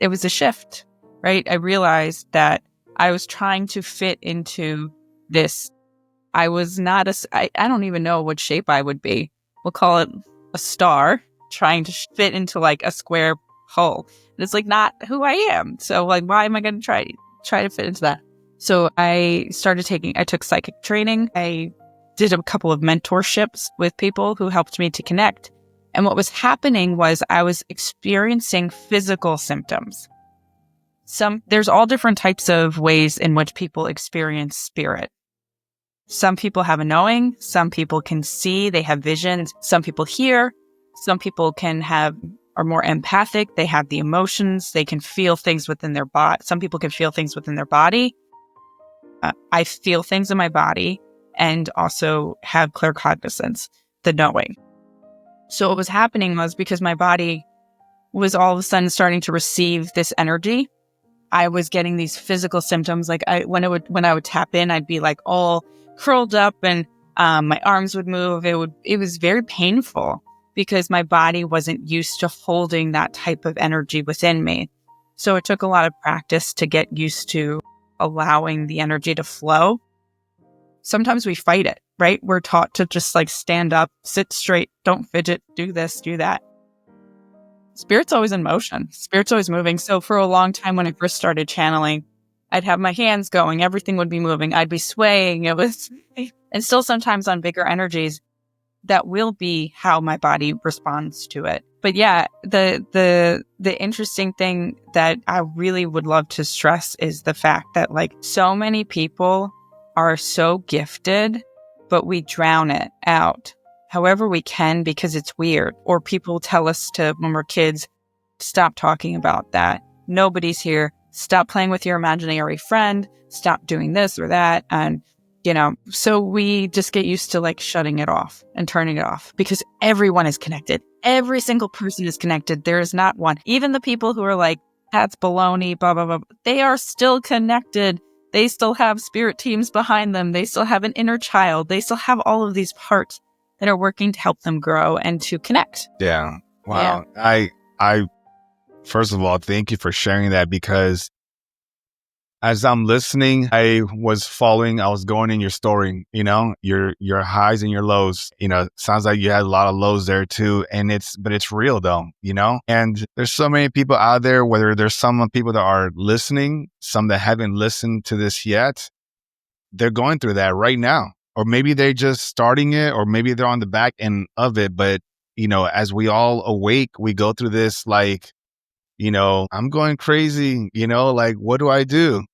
was a shift, right? I realized that I was trying to fit into this. I was not I don't even know what shape I would be. We'll call it a star, trying to fit into like a square hole. And it's like not who I am. So like, why am I going to try to fit into that? So I took psychic training. I did a couple of mentorships with people who helped me to connect. And what was happening was I was experiencing physical symptoms. There's all different types of ways in which people experience spirit. Some people have a knowing, some people can see, they have visions, some people hear, some people are more empathic, they have the emotions, they can feel things within their body. Some people can feel things within their body. I feel things in my body and also have claircognizance, the knowing. So what was happening was because my body was all of a sudden starting to receive this energy, I was getting these physical symptoms. Like when I would tap in, I'd be like all curled up and my arms would move. It was very painful because my body wasn't used to holding that type of energy within me. So it took a lot of practice to get used to allowing the energy to flow. Sometimes we fight it, right? We're taught to just like stand up, sit straight, don't fidget, do this, do that. Spirit's always in motion. Spirit's always moving. So for a long time when I first started channeling, I'd have my hands going, everything would be moving. I'd be swaying. And still sometimes on bigger energies, that will be how my body responds to it. But yeah, the interesting thing that I really would love to stress is the fact that like so many people are so gifted, but we drown it out however we can because it's weird. Or people tell us when we're kids, stop talking about that. Nobody's here. Stop playing with your imaginary friend. Stop doing this or that. And, so we just get used to like shutting it off and turning it off because everyone is connected. Every single person is connected. There is not one. Even the people who are like, that's baloney, blah, blah, blah. They are still connected. They still have spirit teams behind them. They still have an inner child. They still have all of these parts that are working to help them grow and to connect. Yeah. Wow. Yeah. I first of all, thank you for sharing that because as I'm listening, I was going in your story, your highs and your lows, sounds like you had a lot of lows there too. But it's real though, and there's so many people out there, whether there's some people that are listening, some that haven't listened to this yet, they're going through that right now. Or maybe they're just starting it, or maybe they're on the back end of it. But, as we all awake, we go through this like, I'm going crazy, like, what do I do?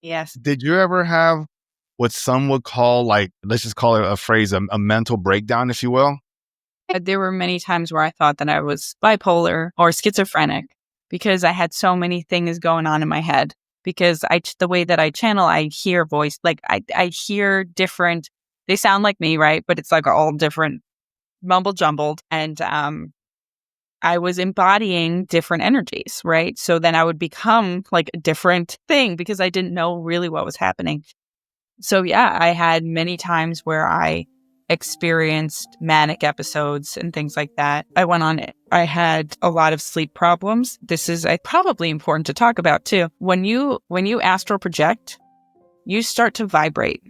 Yes. Did you ever have what some would call, like, let's just call it a phrase, a mental breakdown, if you will? There were many times where I thought that I was bipolar or schizophrenic because I had so many things going on in my head. Because the way that I channel, I hear voice, like I hear different, they sound like me, right? But it's like all different, mumble jumbled. And I was embodying different energies, right? So then I would become like a different thing because I didn't know really what was happening. So yeah, I had many times where I experienced manic episodes and things like that. I went on it. I had a lot of sleep problems. This is probably important to talk about too. When you astral project, you start to vibrate.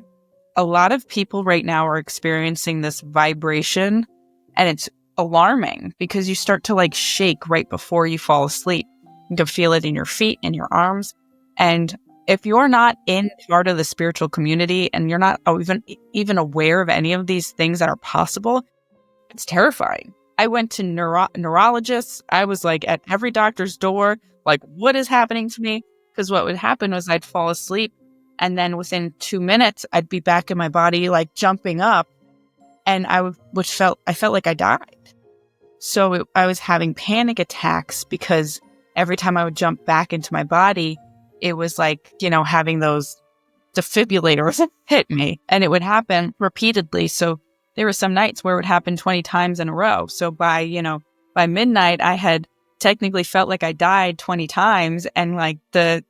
A lot of people right now are experiencing this vibration, and it's alarming because you start to like shake right before you fall asleep. You can feel it in your feet and your arms. And if you're not in part of the spiritual community and you're not even aware of any of these things that are possible, it's terrifying. I went to neurologists. I was like at every doctor's door, like, what is happening to me? Because what would happen was I'd fall asleep, and then within 2 minutes, I'd be back in my body, like jumping up, and I felt like I died. So I was having panic attacks because every time I would jump back into my body, it was like, having those defibrillators hit me, and it would happen repeatedly. So there were some nights where it would happen 20 times in a row. So by midnight, I had technically felt like I died 20 times. And like the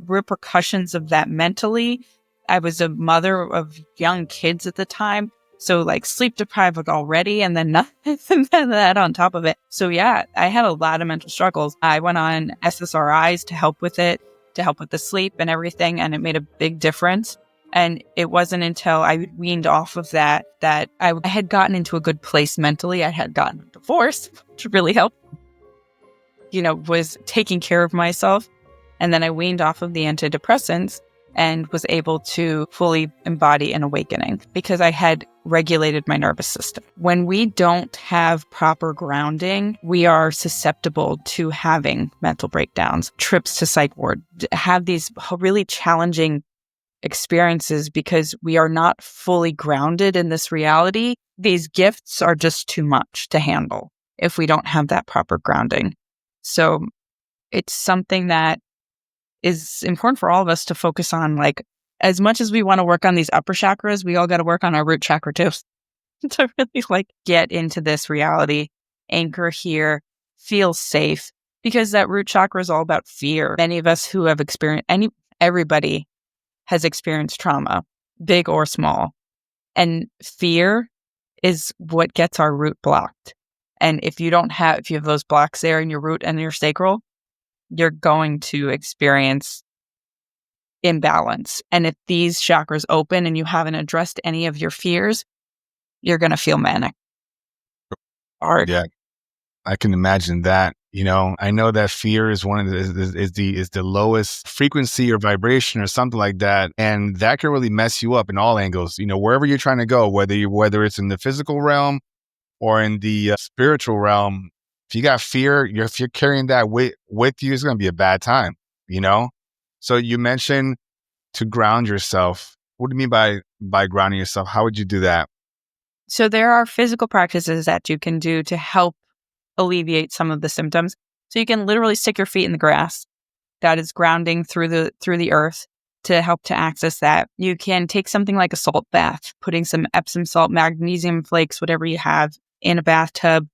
repercussions of that mentally, I was a mother of young kids at the time. So like sleep deprived already, and then nothing and then that on top of it. So yeah, I had a lot of mental struggles. I went on SSRIs to help with it, to help with the sleep and everything, and it made a big difference. And it wasn't until I weaned off of that I had gotten into a good place mentally. I had gotten a divorce, which really helped, was taking care of myself. And then I weaned off of the antidepressants and was able to fully embody an awakening because I had regulated my nervous system. When we don't have proper grounding, we are susceptible to having mental breakdowns, trips to psych ward, have these really challenging experiences because we are not fully grounded in this reality. These gifts are just too much to handle if we don't have that proper grounding. So it's something that is important for all of us to focus on. Like, as much as we want to work on these upper chakras, we all got to work on our root chakra too to really like get into this reality, anchor here, feel safe, because that root chakra is all about fear. Many of us who have experienced everybody has experienced trauma, big or small, and fear is what gets our root blocked. And if you have those blocks there in your root and your sacral, you're going to experience imbalance. And if these chakras open and you haven't addressed any of your fears, you're going to feel manic. Hard. Yeah, I can imagine that. I know that fear is one of the lowest frequency or vibration or something like that, and that can really mess you up in all angles. Wherever you're trying to go, whether it's in the physical realm or in the spiritual realm, if you got fear, if you're carrying that with you, it's going to be a bad time. So you mentioned to ground yourself. What do you mean by grounding yourself? How would you do that? So there are physical practices that you can do to help alleviate some of the symptoms. So you can literally stick your feet in the grass. That is grounding through the earth to help to access that. You can take something like a salt bath, putting some Epsom salt, magnesium flakes, whatever you have in a bathtub.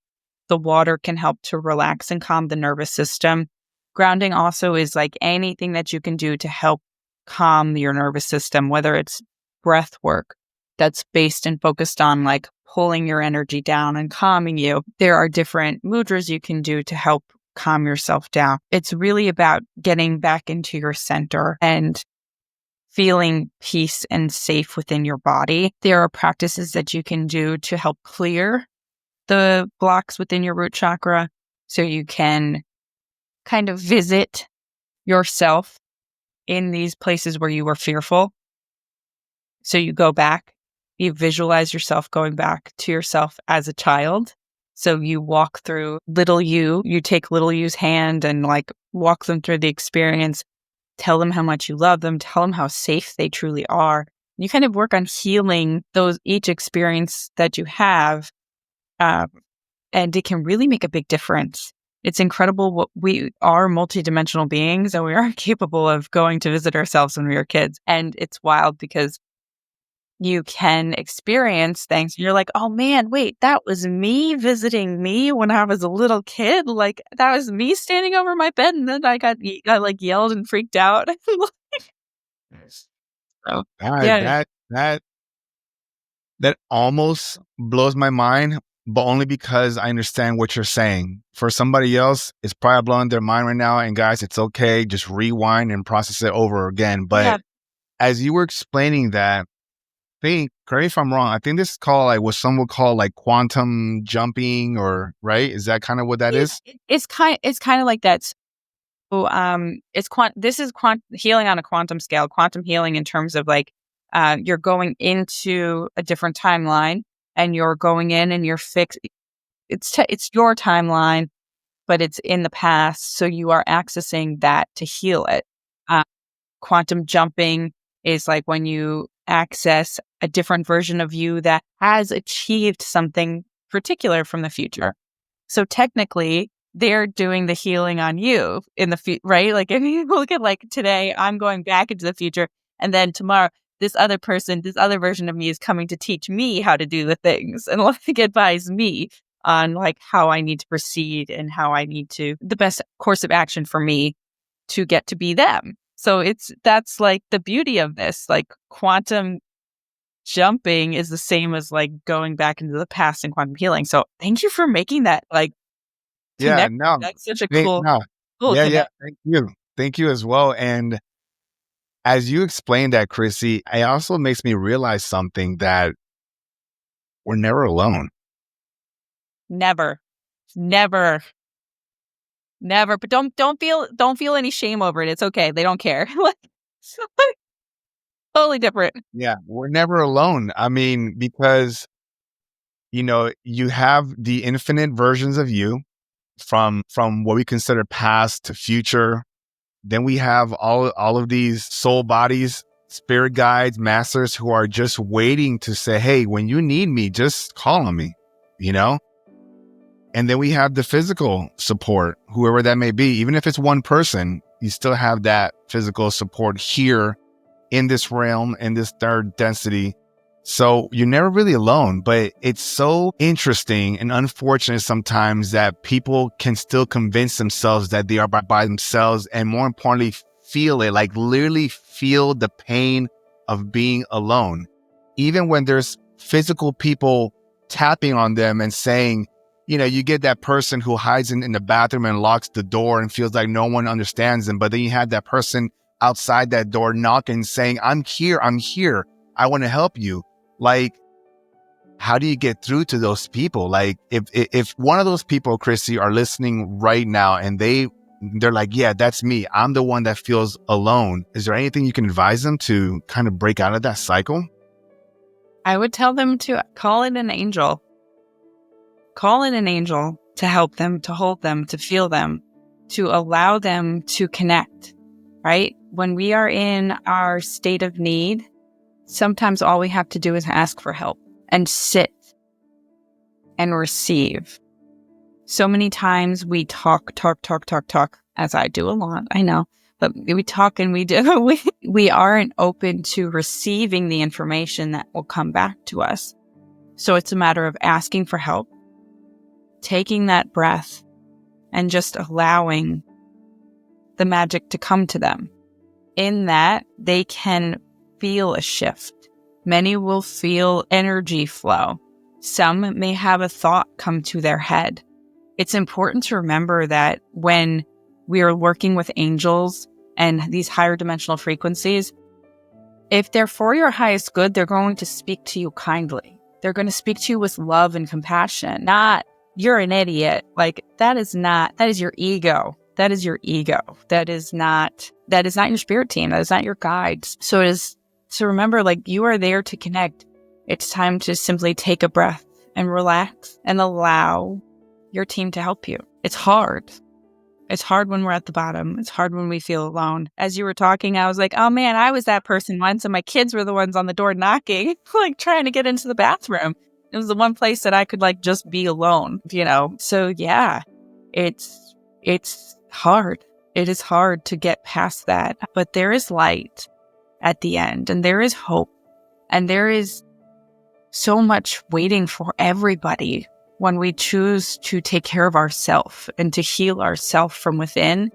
The water can help to relax and calm the nervous system. Grounding also is like anything that you can do to help calm your nervous system, whether it's breath work that's based and focused on like pulling your energy down and calming you. There are different mudras you can do to help calm yourself down. It's really about getting back into your center and feeling peace and safe within your body. There are practices that you can do to help clear the blocks within your root chakra so you can kind of visit yourself in these places where you were fearful. So you go back, you visualize yourself going back to yourself as a child. So you walk through you take little you's hand and like walk them through the experience. tell them how much you love them, tell them how safe they truly are. You kind of work on healing each experience that you have, and it can really make a big difference. It's incredible what we are multidimensional beings, and we are capable of going to visit ourselves when we were kids. And it's wild because you can experience things and you're like, oh man, wait, that was me visiting me when I was a little kid. Like that was me standing over my bed, and then I got like yelled and freaked out. So, God, yeah, that almost blows my mind, but only because I understand what you're saying. For somebody else, it's probably blowing their mind right now. And guys, it's okay. Just rewind and process it over again. yeah, But as you were explaining that, correct me if I'm wrong, I think this is called like what some would call like quantum jumping, or right? Is that kind of what that yeah. is? It's kind of like that. So, this is healing on a quantum scale. Quantum healing in terms of like, you're going into a different timeline, and you're going in and you're fixed. It's your timeline, but it's in the past, so you are accessing that to heal it. Uh, Quantum jumping is like when you access a different version of you that has achieved something particular from the future. So technically, they're doing the healing on you in the future, right? Like if you look at like today, I'm going back into the future, and then tomorrow, this other version of me is coming to teach me how to do the things and like advise me on like how I need to proceed and how I need the best course of action for me to get to be them. So that's like the beauty of this, like quantum jumping is the same as like going back into the past in quantum healing. So thank you for making that like Yeah, connect. no. That's such a Hey, cool, no. cool Yeah. connect. Thank you. Thank you as well. And as you explained that, Krissy, it also makes me realize something, that we're never alone. Never, never, never. But don't feel any shame over it. It's okay. They don't care. Like, totally different. Yeah, we're never alone. I mean, because, you have the infinite versions of you from what we consider past to future. Then we have all of these soul bodies, spirit guides, masters who are just waiting to say, hey, when you need me, just call on me, you know? And then we have the physical support, whoever that may be. Even if it's one person, you still have that physical support here in this realm, in this third density. So you're never really alone, but it's so interesting and unfortunate sometimes that people can still convince themselves that they are by themselves, and more importantly, feel it, like literally feel the pain of being alone. Even when there's physical people tapping on them and saying, you get that person who hides in the bathroom and locks the door and feels like no one understands them. But then you have that person outside that door knocking, saying, I'm here. I want to help you. Like, how do you get through to those people? Like, if one of those people, Krissy, are listening right now and they're like, yeah, that's me. I'm the one that feels alone. Is there anything you can advise them to kind of break out of that cycle? I would tell them to call in an angel. Call in an angel to help them, to hold them, to feel them, to allow them to connect, right? When we are in our state of need, sometimes all we have to do is ask for help and sit and receive. So many times we talk, as I do a lot, I know, but we talk and we aren't open to receiving the information that will come back to us. So it's a matter of asking for help, taking that breath, and just allowing the magic to come to them. In that, they can feel a shift. Many will feel energy flow. Some may have a thought come to their head. It's important to remember that when we are working with angels and these higher dimensional frequencies, if they're for your highest good, they're going to speak to you kindly. They're going to speak to you with love and compassion, not, you're an idiot. Like, that is your ego. That is your ego. That is not your spirit team. That is not your guides. So it is to remember, like, you are there to connect. It's time to simply take a breath and relax and allow your team to help you. It's hard. It's hard when we're at the bottom. It's hard when we feel alone. As you were talking, I was like, oh man, I was that person once, and my kids were the ones on the door knocking, like trying to get into the bathroom. It was the one place that I could like just be alone, you know? So yeah, it's hard. It is hard to get past that, but there is light at the end, and there is hope, and there is so much waiting for everybody when we choose to take care of ourselves and to heal ourselves from within.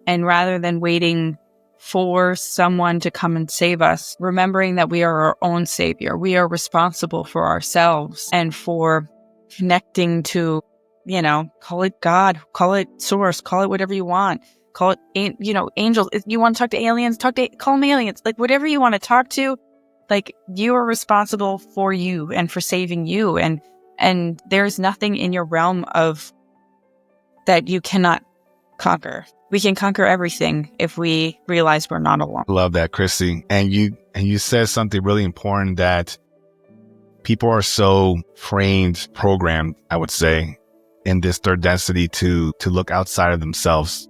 And rather than waiting for someone to come and save us, remembering that we are our own savior. We are responsible for ourselves and for connecting to, you know, call it God, call it source, call it whatever you want. Call it, you know, angels. If you want to talk to aliens, call them aliens. Like whatever you want to talk to, like you are responsible for you and for saving you. And there's nothing in your realm of that you cannot conquer. We can conquer everything if we realize we're not alone. Love that, Krissy. And you said something really important, that people are so programmed, I would say, in this third density to look outside of themselves.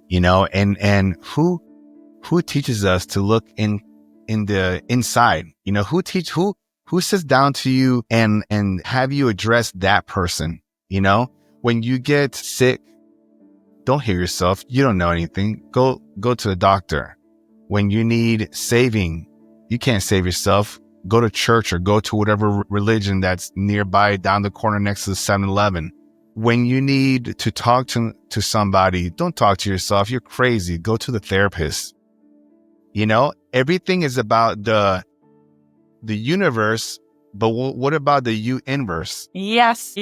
You know, and who teaches us to look in the inside? You know, who sits down to you and have you address that person? You know, when you get sick, don't heal yourself. You don't know anything. Go to the doctor. When you need saving, you can't save yourself. Go to church or go to whatever religion that's nearby down the corner next to the 7-Eleven. When you need to talk to somebody, don't talk to yourself. You're crazy. Go to the therapist. You know, everything is about the universe, but what about the you-inverse? Yes.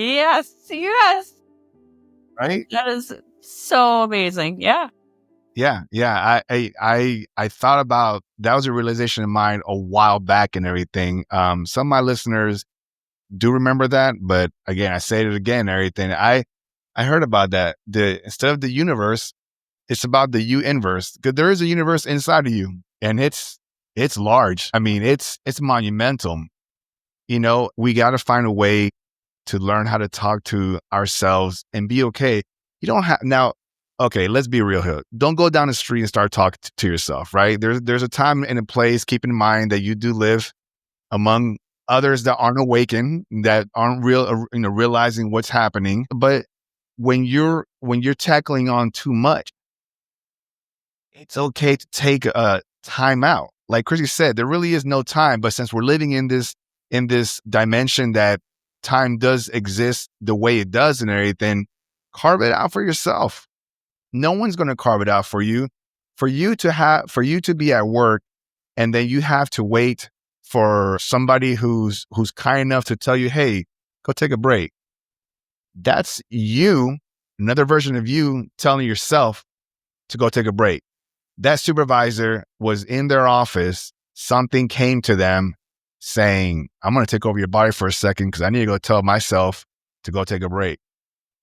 Right? That is so amazing. Yeah. Yeah. I thought about, that was a realization of mine a while back and everything. Some of my listeners do remember that, but again, I say it again, everything. I heard about that. Instead of the universe, it's about the you-inverse, because there is a universe inside of you, and it's large. I mean, it's monumental. You know, we got to find a way to learn how to talk to ourselves and be okay. You don't have now. Okay, let's be real here. Don't go down the street and start talking to yourself, right? There's a time and a place. Keep in mind that you do live among others that aren't awakened, that aren't realizing what's happening. But when you're tackling on too much, it's okay to take a time out. Like Krissy said, there really is no time. But since we're living in this dimension that time does exist the way it does and everything, carve it out for yourself. No one's going to carve it out for you. For you to be at work, and then you have to wait for somebody who's kind enough to tell you, hey, go take a break. That's you, another version of you telling yourself to go take a break. That supervisor was in their office. Something came to them saying, I'm going to take over your body for a second because I need to go tell myself to go take a break.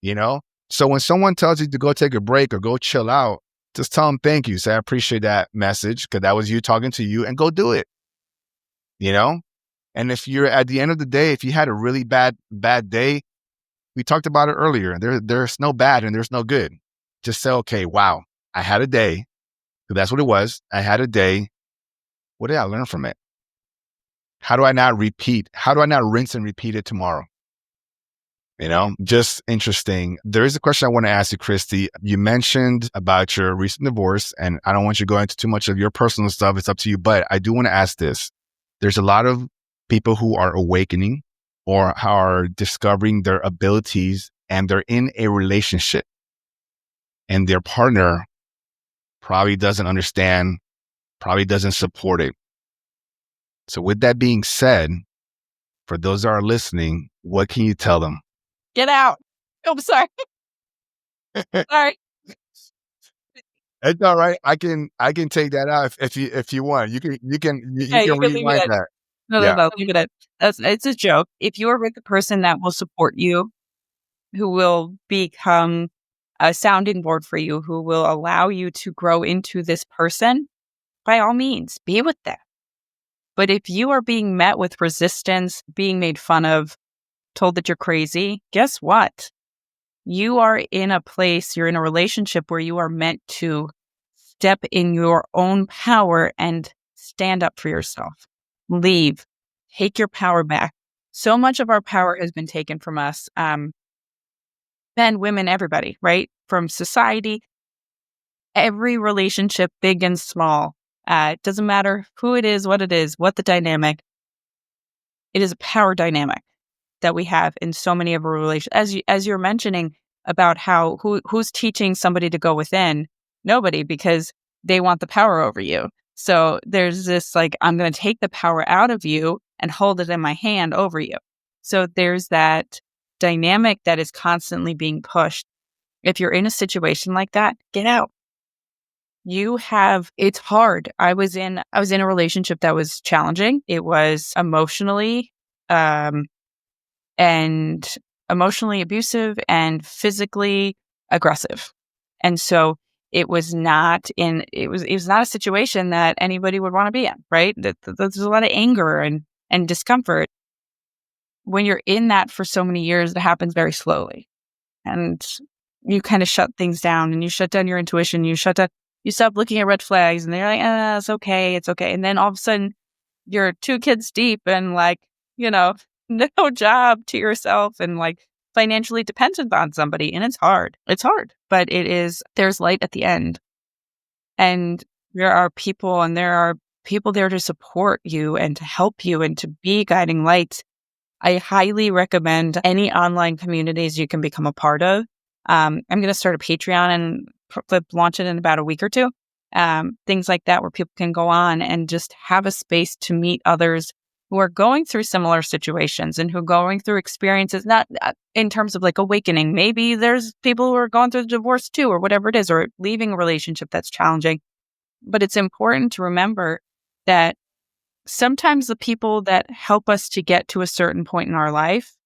You know? So when someone tells you to go take a break or go chill out, just tell them thank you. Say, I appreciate that message because that was you talking to you, and go do it. You know? And if you're at the end of the day, if you had a really bad day, we talked about it earlier. There's no bad and there's no good. Just say, okay, wow, I had a day. That's what it was. I had a day. What did I learn from it? How do I not rinse and repeat it tomorrow? You know, just interesting. There is a question I want to ask you, Krissy. You mentioned about your recent divorce, and I don't want you to go into too much of your personal stuff. It's up to you. But I do want to ask this. There's a lot of people who are awakening or are discovering their abilities, and they're in a relationship, and their partner probably doesn't understand, probably doesn't support it. So with that being said, for those that are listening, what can you tell them? Get out. Oh, I'm sorry. Sorry. It's all right. I can take that out if you want. You can rewind that. No, leave it at. It's a joke. If you are with the person that will support you, who will become a sounding board for you, who will allow you to grow into this person, by all means, be with them. But if you are being met with resistance, being made fun of, told that you're crazy, guess what? You are in a place, you're in a relationship where you are meant to step in your own power and stand up for yourself. Leave, take your power back. So much of our power has been taken from us. Men, women, everybody, right? From society, every relationship, big and small. It doesn't matter who it is, what the dynamic. It is a power dynamic that we have in so many of our relations. As you're mentioning about how who's teaching somebody to go within? Nobody, because they want the power over you. So there's this like, I'm going to take the power out of you and hold it in my hand over you. So there's that dynamic that is constantly being pushed. If you're in a situation like that, get out. It's hard. I was in a relationship that was challenging. It was emotionally, and emotionally abusive and physically aggressive. And so it was not a situation that anybody would want to be in, right? There's a lot of anger and discomfort. When you're in that for so many years, it happens very slowly. And you kind of shut things down, and you shut down your intuition. You stop looking at red flags, and they're like, it's okay. It's okay. And then all of a sudden you're 2 kids deep and like, no job to yourself and like financially dependent on somebody. And it's hard. It's hard, but there's light at the end. And there are people there to support you and to help you and to be guiding lights. I highly recommend any online communities you can become a part of. I'm going to start a Patreon and launch it in about a week or two. Things like that, where people can go on and just have a space to meet others who are going through similar situations and who are going through experiences, not in terms of like awakening. Maybe there's people who are going through divorce too, or whatever it is, or leaving a relationship that's challenging. But it's important to remember that sometimes the people that help us to get to a certain point in our life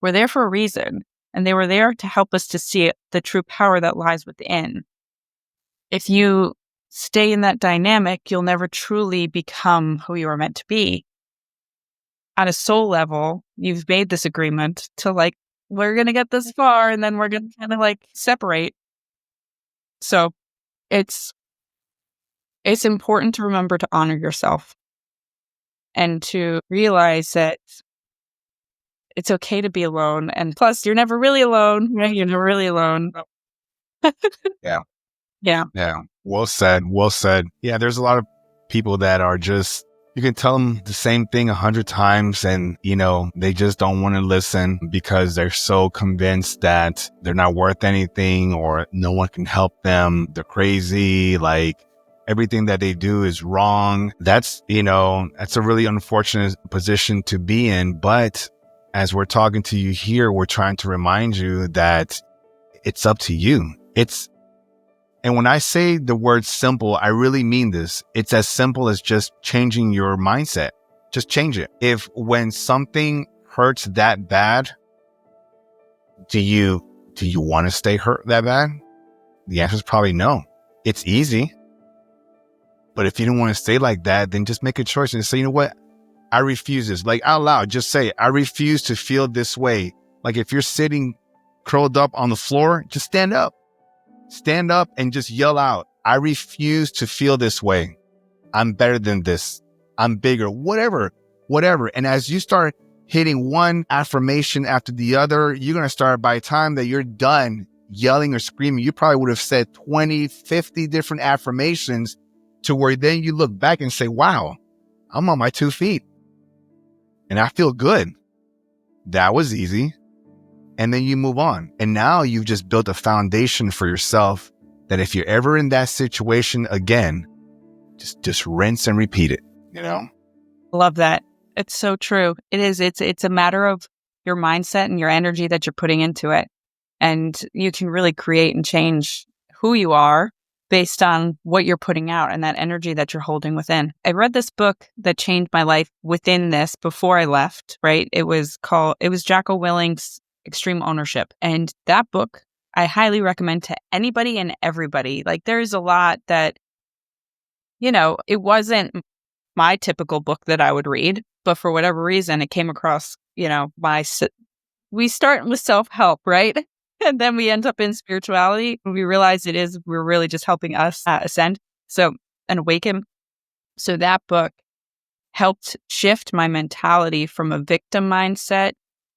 were there for a reason, and they were there to help us to see the true power that lies within. If you stay in that dynamic, you'll never truly become who you are meant to be. On a soul level, you've made this agreement to like, we're going to get this far and then we're going to kind of like separate. So it's important to remember to honor yourself and to realize that it's okay to be alone. And plus, you're never really alone, right? You're never really alone. Yeah. Yeah. Yeah. Well said. Well said. Yeah. There's a lot of people that are just, you can tell them the same thing 100 times and, they just don't want to listen because they're so convinced that they're not worth anything or no one can help them. They're crazy. Like everything that they do is wrong. That's a really unfortunate position to be in. But as we're talking to you here, we're trying to remind you that it's up to you. And when I say the word simple, I really mean this. It's as simple as just changing your mindset. Just change it. If when something hurts that bad, do you want to stay hurt that bad? The answer is probably no. It's easy. But if you don't want to stay like that, then just make a choice and say, you know what? I refuse this. Like out loud, just say, I refuse to feel this way. Like if you're sitting curled up on the floor, just stand up. Stand up and just yell out, I refuse to feel this way. I'm better than this. I'm bigger, whatever. And as you start hitting one affirmation after the other, you're going to start, by the time that you're done yelling or screaming, you probably would have said 20, 50 different affirmations to where then you look back and say, wow, I'm on my 2 feet and I feel good. That was easy. And then you move on. And now you've just built a foundation for yourself that if you're ever in that situation again, just rinse and repeat it, Love that. It's so true. It is. It's a matter of your mindset and your energy that you're putting into it. And you can really create and change who you are based on what you're putting out and that energy that you're holding within. I read this book that changed my life within this before I left, right? It was Jocko Willink's Extreme Ownership. And that book, I highly recommend to anybody and everybody. Like there's a lot that, it wasn't my typical book that I would read, but for whatever reason, it came across, we start with self-help, right? And then we end up in spirituality. We realize we're really just helping us ascend. And awaken. So that book helped shift my mentality from a victim mindset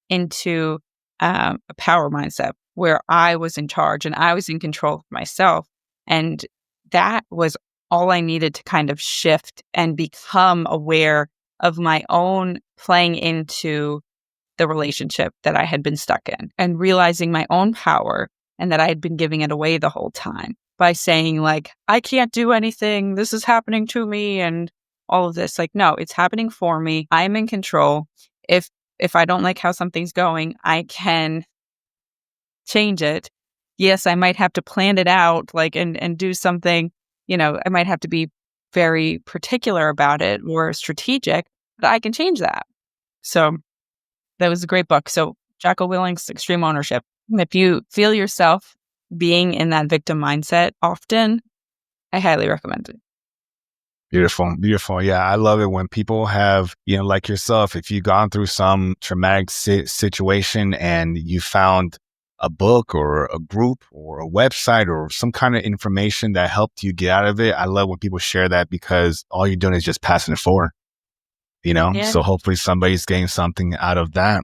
into a power mindset where I was in charge and I was in control of myself. And that was all I needed to kind of shift and become aware of my own playing into the relationship that I had been stuck in and realizing my own power and that I had been giving it away the whole time by saying like, I can't do anything. This is happening to me. And all of this, like, no, it's happening for me. I'm in control. If I don't like how something's going, I can change it. Yes, I might have to plan it out, like, and do something, I might have to be very particular about it or strategic, but I can change that. So that was a great book. So Jocko Willink's Extreme Ownership. If you feel yourself being in that victim mindset often, I highly recommend it. Beautiful. Beautiful. Yeah. I love it when people have, like yourself, if you've gone through some traumatic situation and you found a book or a group or a website or some kind of information that helped you get out of it. I love when people share that because all you're doing is just passing it forward, Yeah. So hopefully somebody's getting something out of that.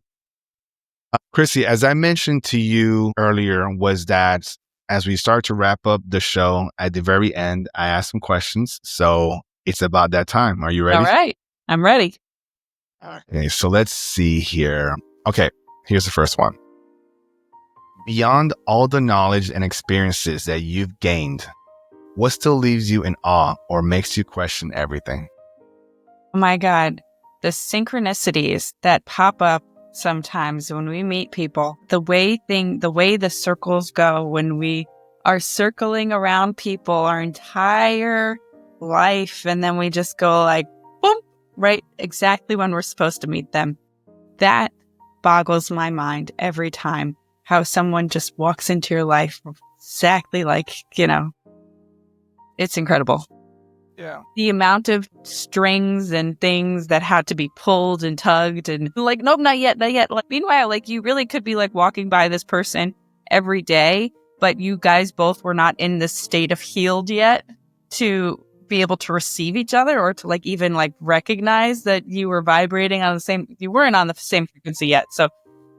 Krissy, as I mentioned to you earlier, was that as we start to wrap up the show, at the very end, I asked some questions. So it's about that time. Are you ready? All right. I'm ready. Okay, so let's see here. Okay, here's the first one. Beyond all the knowledge and experiences that you've gained, what still leaves you in awe or makes you question everything? Oh my God. The synchronicities that pop up sometimes when we meet people, the way the circles go when we are circling around people our entire life, and then we just go like, boom, right exactly when we're supposed to meet them. That boggles my mind every time, how someone just walks into your life exactly like, it's incredible. Yeah. The amount of strings and things that had to be pulled and tugged and like, nope, not yet, not yet. Like, meanwhile, like you really could be like walking by this person every day, but you guys both were not in this state of healed yet to be able to receive each other or to like even like recognize that you were vibrating on you weren't on the same frequency yet. So,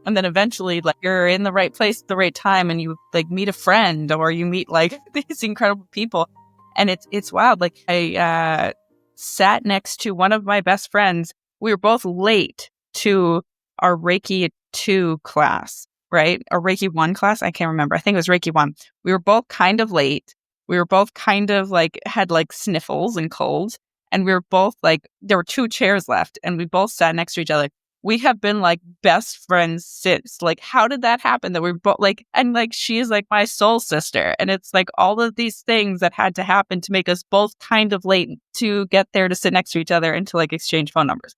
and then eventually like you're in the right place at the right time and you like meet a friend or you meet like these incredible people. And it's wild. Like I sat next to one of my best friends. We were both late to our Reiki 2 class, right? Or Reiki 1 class. I can't remember. I think it was Reiki 1. We were both kind of late. We were both kind of like had like sniffles and colds. And we were both like, there were 2 chairs left and we both sat next to each other. We have been like best friends since. Like, how did that happen? That we're both like, and like, she is like my soul sister. And it's like all of these things that had to happen to make us both kind of late to get there to sit next to each other and to like exchange phone numbers.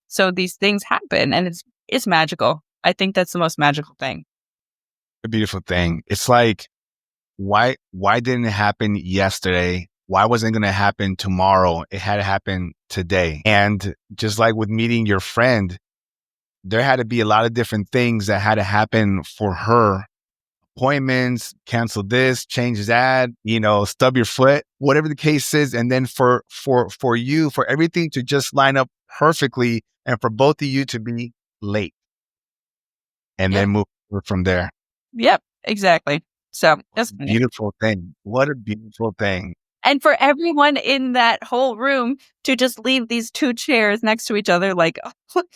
So these things happen and it's magical. I think that's the most magical thing. A beautiful thing. It's like, why didn't it happen yesterday? Why wasn't it going to happen tomorrow? It had to happen today. And just like with meeting your friend, there had to be a lot of different things that had to happen for her. Appointments, cancel this, change that, stub your foot, whatever the case is. And then for you, for everything to just line up perfectly and for both of you to be late and then move from there. Yep, exactly. So that's a beautiful thing. What a beautiful thing. And for everyone in that whole room to just leave these 2 chairs next to each other, like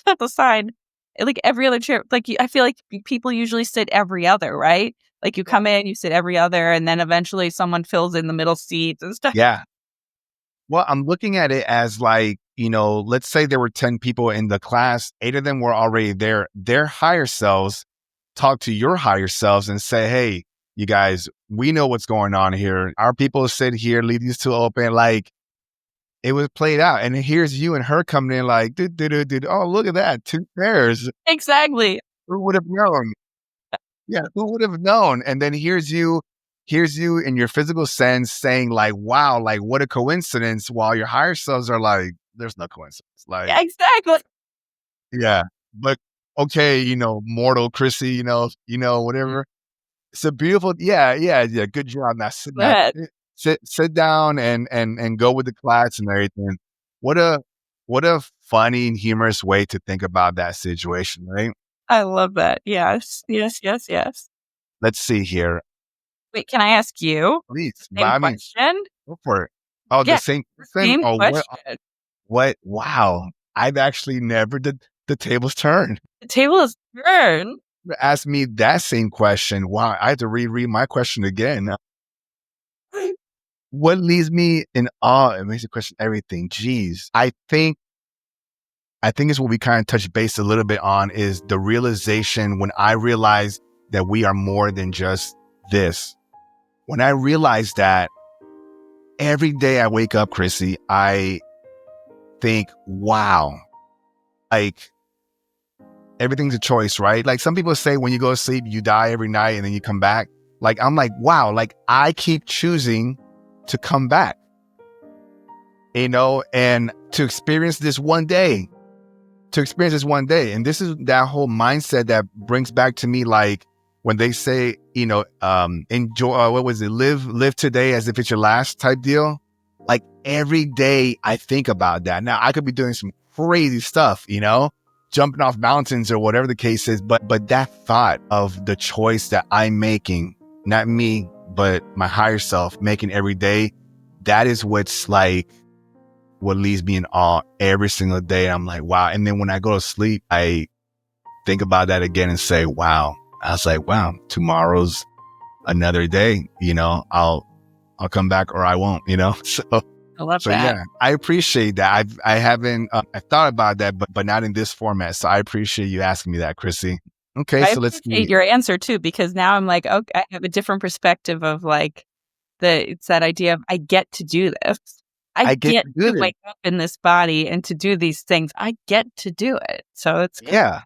at the side, like every other chair, like I feel like people usually sit every other, right? Like you come in, you sit every other, and then eventually someone fills in the middle seats and stuff. Yeah. Well, I'm looking at it as like, let's say there were 10 people in the class, 8 of them were already there. Their higher selves talk to your higher selves and say, hey, you guys, we know what's going on here. Our people sit here, leave these 2 open. Like it was played out. And here's you and her coming in like, dude. Oh, look at that. 2 pairs. Exactly. Who would have known? Yeah, who would have known? And then here's you in your physical sense saying like, wow, like what a coincidence, while your higher selves are like, there's no coincidence. Like, yeah, exactly. Yeah. But okay, mortal Krissy, whatever. It's a beautiful, yeah. Good job. Now sit Go back, ahead. sit down and go with the class and everything. What a funny and humorous way to think about that situation, right? I love that. Yes, yes, yes, yes. Let's see here. Wait, can I ask you Please, the but same I mean, question? go for it. Oh, the Yeah, same the person? same Oh, question. what? Wow. I've actually never did the tables turn. The table is turned. Ask me that same question. Wow, I have to reread my question again. What leaves me in awe? It makes you question everything. Jeez. I think it's what we kind of touched base a little bit on is the realization when I realized that we are more than just this. When I realized that every day I wake up, Krissy, I think, wow, like everything's a choice, right? Like some people say when you go to sleep, you die every night and then you come back. Like, I'm like, wow, like I keep choosing to come back, and to experience this one day, And this is that whole mindset that brings back to me, like when they say, enjoy, what was it? Live today as if it's your last type deal. Like every day I think about that. Now I could be doing some crazy stuff, jumping off mountains or whatever the case is. But that thought of the choice that I'm making, not me, but my higher self making every day, that is what's like, what leaves me in awe every single day. I'm like, wow. And then when I go to sleep, I think about that again and say, wow. I was like, wow, tomorrow's another day, I'll come back or I won't, So, I love that. yeah, I appreciate that. I haven't, I thought about that, but not in this format. So I appreciate you asking me that, Krissy. Okay. I So let's appreciate see. your answer too, because now I'm like, okay, I have a different perspective of like it's that idea of I get to do this. I I get get to do to this. wake up in this body and to do these things. I get to do it. So it's good. Yeah.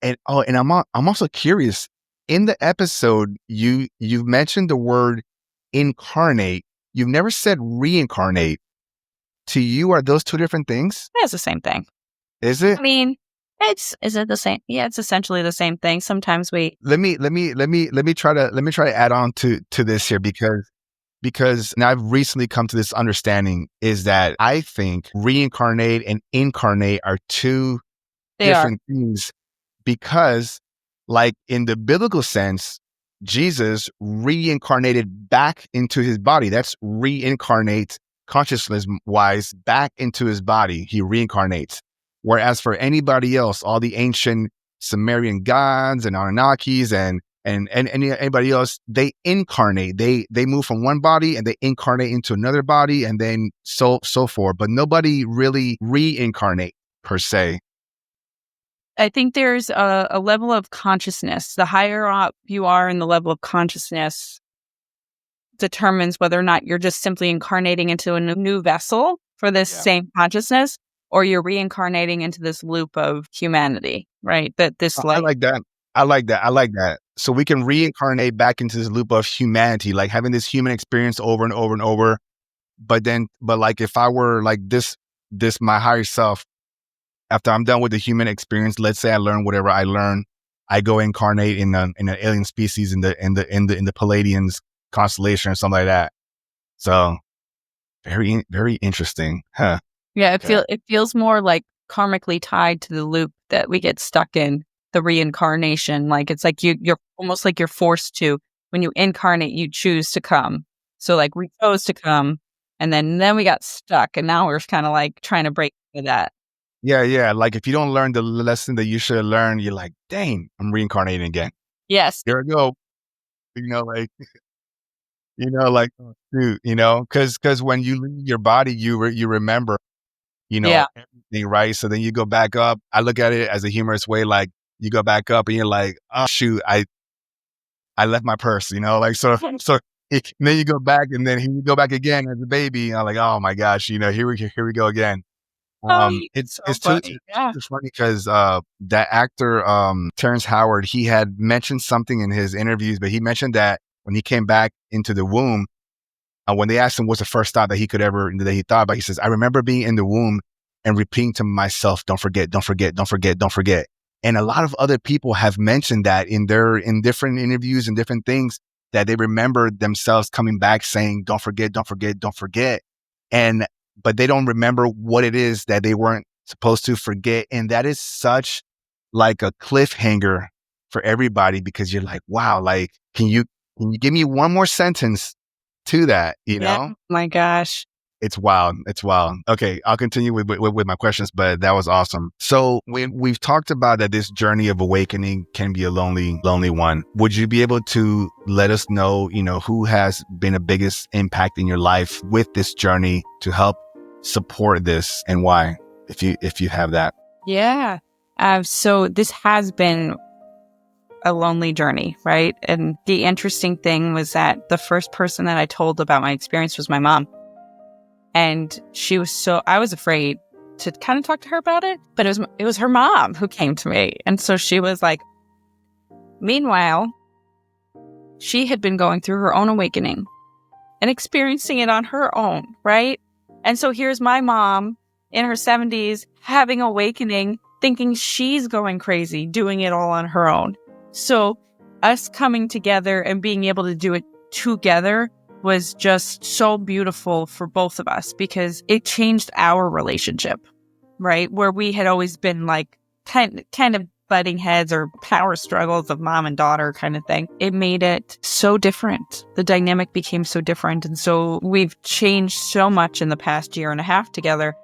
And I'm also curious. In the episode, you've mentioned the word incarnate. You've never said reincarnate. To you, are those two different things? It's the same thing. Is it? I mean, is it the same? Yeah, it's essentially the same thing. Sometimes we Let me try to add on to this here, because now I've recently come to this understanding is that I think reincarnate and incarnate are two they are. different things, because like in the biblical sense, Jesus reincarnated back into his body. That's reincarnate consciousness wise back into his body. He reincarnates. Whereas for anybody else, all the ancient Sumerian gods and Anunnakis and anybody else, they incarnate. They move from one body and they incarnate into another body, and then so forth. But nobody really reincarnate per se. I think there's a level of consciousness. The higher up you are in the level of consciousness determines whether or not you're just simply incarnating into a new vessel for this same consciousness, or you're reincarnating into this loop of humanity, right? That this I like that. I like that. So we can reincarnate back into this loop of humanity, like having this human experience over and over and over. But like if I were like this my higher self, after I'm done with the human experience, let's say I learn whatever I learn, I go incarnate in an alien species in the Palladians constellation or something like that. So very, very interesting. Huh. Yeah, it feels more like karmically tied to the loop that we get stuck in, the reincarnation. Like it's like you're almost like you're forced to, when you incarnate, you choose to come. So like we chose to come, and then we got stuck, and now we're kind of like trying to break through that. Yeah. Like if you don't learn the lesson that you should have learned, you're like, dang, I'm reincarnating again. Yes. Here I go. Like, oh, shoot, because when you leave your body, you remember, everything, right? So then you go back up. I look at it as a humorous way, like you go back up and you're like, oh shoot, I left my purse, like so. And then you go back, and then you go back again as a baby. And I'm like, oh my gosh, here we go again. It's funny. It's funny because that actor Terrence Howard, he had mentioned something in his interviews, but he mentioned that when he came back into the womb, when they asked him what's the first thought that he thought about, he says, I remember being in the womb and repeating to myself, don't forget, don't forget, don't forget, don't forget. And a lot of other people have mentioned that in different interviews and different things, that they remember themselves coming back saying, don't forget, don't forget, don't forget. But they don't remember what it is that they weren't supposed to forget. And that is such like a cliffhanger for everybody, because you're like, wow, like, can you give me one more sentence to that? You know? My gosh. It's wild. It's wild. Okay, I'll continue with my questions, but that was awesome. So we've talked about that this journey of awakening can be a lonely one. Would you be able to let us know, who has been the biggest impact in your life with this journey to help support this, and why, if you have that? Yeah. So this has been a lonely journey, right? And the interesting thing was that the first person that I told about my experience was my mom. And I was afraid to kind of talk to her about it, but it was her mom who came to me. And so she was like, meanwhile, she had been going through her own awakening and experiencing it on her own, right? And so here's my mom in her 70s having awakening, thinking she's going crazy, doing it all on her own. So us coming together and being able to do it together was just so beautiful for both of us, because it changed our relationship, right? Where we had always been like kind of butting heads or power struggles of mom and daughter kind of thing. It made it so different. The dynamic became so different. And so we've changed so much in the past year and a half together,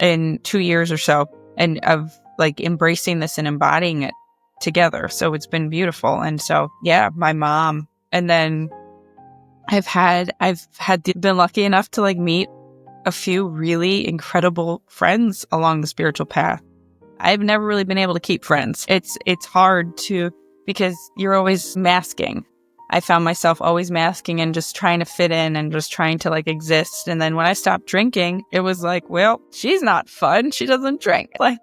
in 2 years or so, and of like embracing this and embodying it together. So it's been beautiful. And so, yeah, my mom. And then I've been lucky enough to like meet a few really incredible friends along the spiritual path. I've never really been able to keep friends. It's hard because you're always masking. I found myself always masking and just trying to fit in and just trying to like exist. And then when I stopped drinking, it was like, well, she's not fun. She doesn't drink. Like,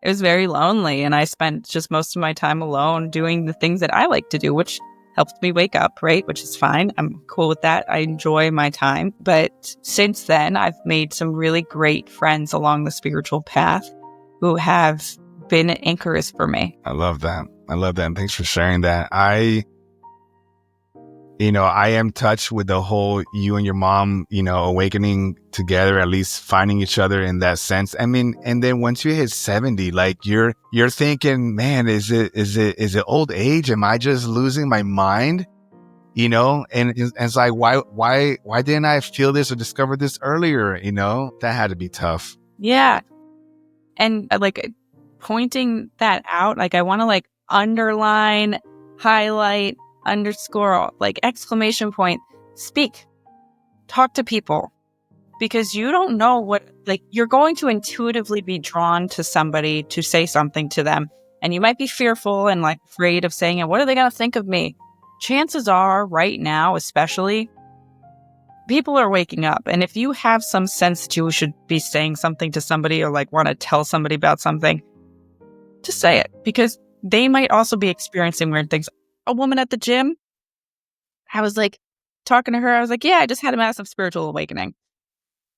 it was very lonely. And I spent just most of my time alone doing the things that I like to do, which helps me wake up, right? Which is fine. I'm cool with that. I enjoy my time. But since then, I've made some really great friends along the spiritual path who have been anchors for me. I love that. And thanks for sharing that. I am touched with the whole you and your mom, awakening together, at least finding each other in that sense. I mean, and then once you hit 70, like you're thinking, man, is it old age? Am I just losing my mind? And it's like, why didn't I feel this or discover this earlier? That had to be tough. Yeah. And like pointing that out, like I want to like underline, highlight, underscore, like exclamation point, speak, talk to people, because you don't know what, like you're going to intuitively be drawn to somebody to say something to them. And you might be fearful and like afraid of saying it. What are they going to think of me? Chances are right now, especially, people are waking up. And if you have some sense that you should be saying something to somebody or like want to tell somebody about something, just say it, because they might also be experiencing weird things. A woman at the gym, I was like talking to her. I was like, yeah, I just had a massive spiritual awakening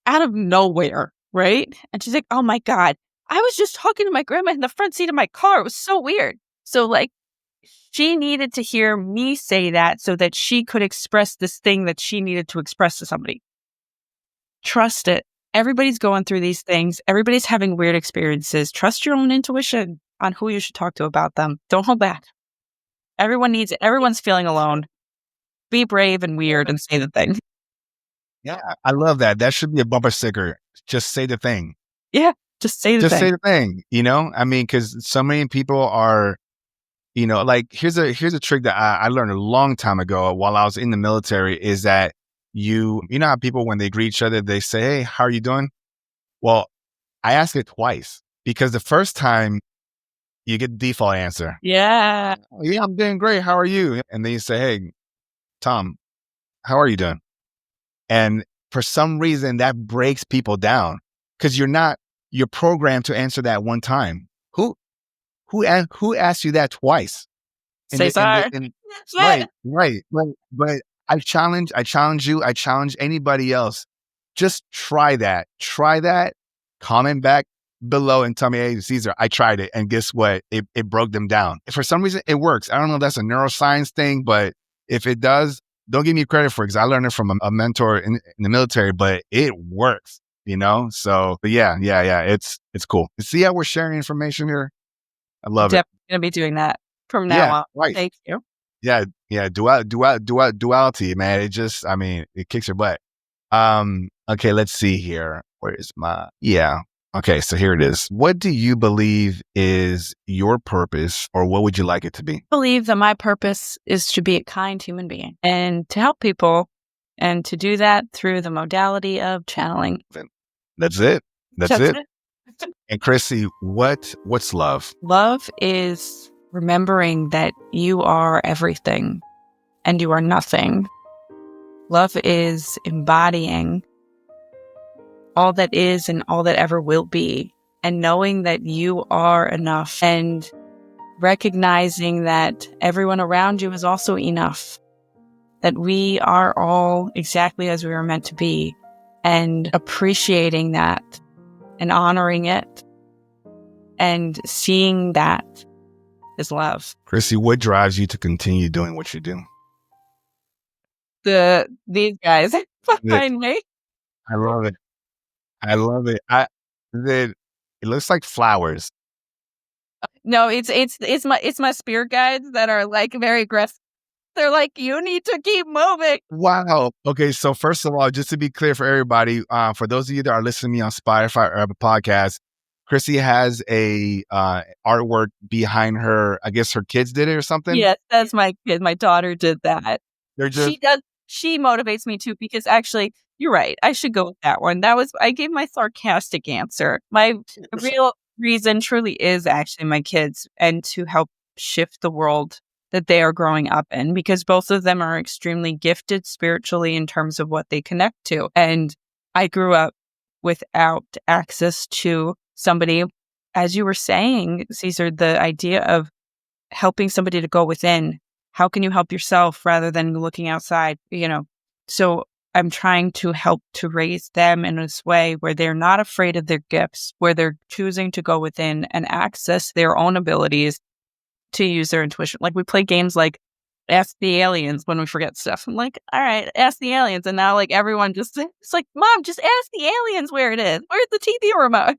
out of nowhere. Right. And she's like, oh my God, I was just talking to my grandma in the front seat of my car. It was so weird. So like she needed to hear me say that so that she could express this thing that she needed to express to somebody. Trust it. Everybody's going through these things. Everybody's having weird experiences. Trust your own intuition on who you should talk to about them. Don't hold back. Everyone needs it. Everyone's feeling alone. Be brave and weird and say the thing. Yeah, I love that. That should be a bumper sticker. Just say the thing. Yeah, just say the thing. Just say the thing. I mean, because so many people are, like here's a trick that I learned a long time ago while I was in the military, is that you know how people, when they greet each other, they say, hey, how are you doing? Well, I ask it twice, because the first time you get the default answer. Yeah. Yeah, I'm doing great. How are you? And then you say, hey, Tom, how are you doing? And for some reason that breaks people down, because you're programmed to answer that one time. Who asked you that twice? Cesar. Right. But I challenge you. I challenge anybody else. Just try that. Comment back below and tell me, hey, Cesar, I tried it. And guess what? It broke them down. For some reason, it works. I don't know if that's a neuroscience thing, but if it does, don't give me credit for it because I learned it from a mentor in the military, but it works, So, but yeah, it's cool. See how we're sharing information here? I love it. Definitely going to be doing that from now on. Right. Thank you. Yeah. Duality, man. It kicks your butt. Okay, let's see here. Where is okay, so here it is. What do you believe is your purpose, or what would you like it to be? I believe that my purpose is to be a kind human being and to help people, and to do that through the modality of channeling. That's it. That's it. And Krissy, what's love? Love is remembering that you are everything and you are nothing. Love is embodying all that is and all that ever will be, and knowing that you are enough, and recognizing that everyone around you is also enough, that we are all exactly as we were meant to be, and appreciating that and honoring it and seeing that is love. Krissy, what drives you to continue doing what you do? These guys behind me. I love it. It looks like flowers. No, it's my spirit guides that are like very aggressive. They're like, you need to keep moving. Wow. Okay. So first of all, just to be clear for everybody, for those of you that are listening to me on Spotify or Apple Podcasts, Krissy has a artwork behind her. I guess her kids did it or something. Yes, that's my kid. My daughter did that. They're just... She motivates me too, because actually, you're right. I should go with that one. I gave my sarcastic answer. My real reason truly is actually my kids, and to help shift the world that they are growing up in, because both of them are extremely gifted spiritually in terms of what they connect to. And I grew up without access to somebody, as you were saying, Cesar, the idea of helping somebody to go within. How can you help yourself rather than looking outside, So I'm trying to help to raise them in this way where they're not afraid of their gifts, where they're choosing to go within and access their own abilities to use their intuition. Like, we play games like Ask the Aliens when we forget stuff. I'm like, all right, ask the aliens. And now, like, everyone it's like, Mom, just ask the aliens where it is. Where's the TV remote?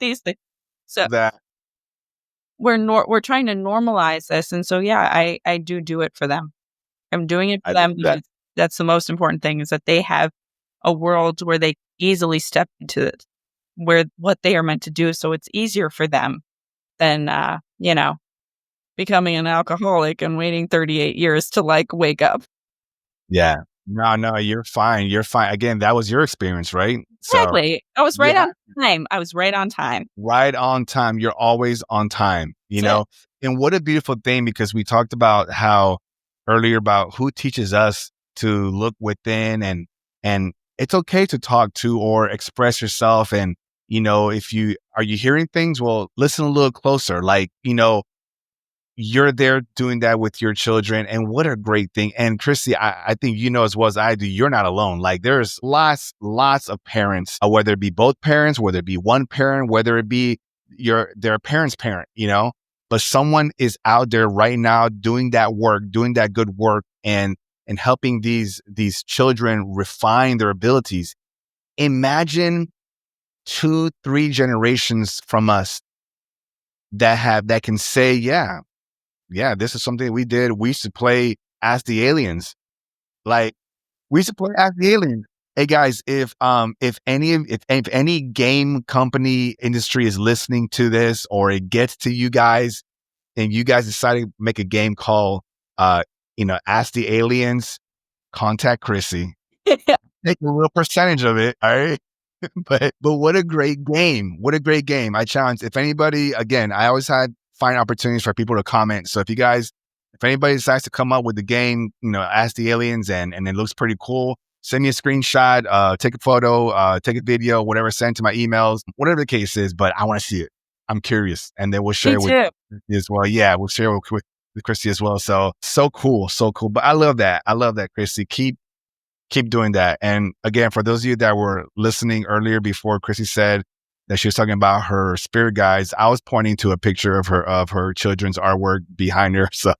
These things. So we're trying to normalize this. And so, yeah, I do it for them. I'm doing it for them because that's the most important thing, is that they have a world where they easily step into it, where what they are meant to do. So it's easier for them than, becoming an alcoholic and waiting 38 years to wake up. Yeah. No, you're fine. You're fine. Again, that was your experience, right? Exactly. I was right on time. Right on time. Right on time. You're always on time, know? And what a beautiful thing, because we talked about how earlier about who teaches us to look within, and it's okay to talk to or express yourself. And, if are you hearing things? Well, listen a little closer. You're there doing that with your children, and what a great thing. And Krissy, I think as well as I do, you're not alone. There's lots of parents, whether it be both parents, whether it be one parent, whether it be their parent's parent, but someone is out there right now doing that work, doing that good work, and helping these children refine their abilities. Imagine 2-3 generations from us that can say, yeah, this is something we did. We used to play Ask the Aliens. We used to play Ask the Aliens. Hey guys, if any game company industry is listening to this, or it gets to you guys, and you guys decide to make a game called Ask the Aliens, contact Krissy. Take a little percentage of it, all right? But what a great game. What a great game. I challenge, if anybody, again, I always find opportunities for people to comment. So if anybody decides to come up with the game, Ask the Aliens, and it looks pretty cool, send me a screenshot, take a photo, take a video, whatever, send to my emails, whatever the case is, but I want to see it. I'm curious. And then we'll share it with Krissy as well. Yeah, we'll share it with Krissy as well. So cool. So cool. But I love that. Krissy. Keep doing that. And again, for those of you that were listening earlier before, Krissy said, that she was talking about her spirit guides, I was pointing to a picture of her children's artwork behind her. So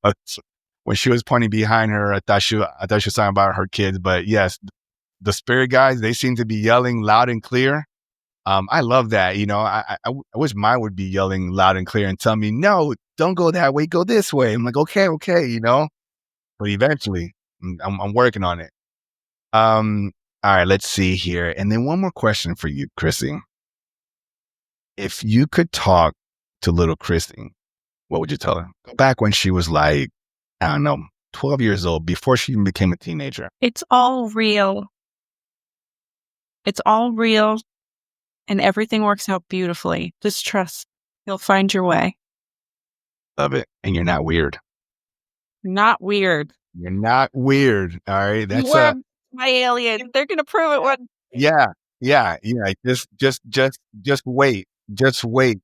when she was pointing behind her, I thought she was talking about her kids. But yes, the spirit guides, they seem to be yelling loud and clear. I love that. I wish mine would be yelling loud and clear and tell me, no, don't go that way, go this way. I'm like, okay. But eventually, I'm working on it. All right, let's see here. And then one more question for you, Krissy. If you could talk to little Krissy, what would you tell her? Back when she was like, I don't know, 12 years old, before she even became a teenager. It's all real. It's all real. And everything works out beautifully. Just trust. You'll find your way. Love it. And you're not weird. Not weird. You're not weird. All right. That's my alien. They're gonna prove it one. Yeah. Just wait. Just wait,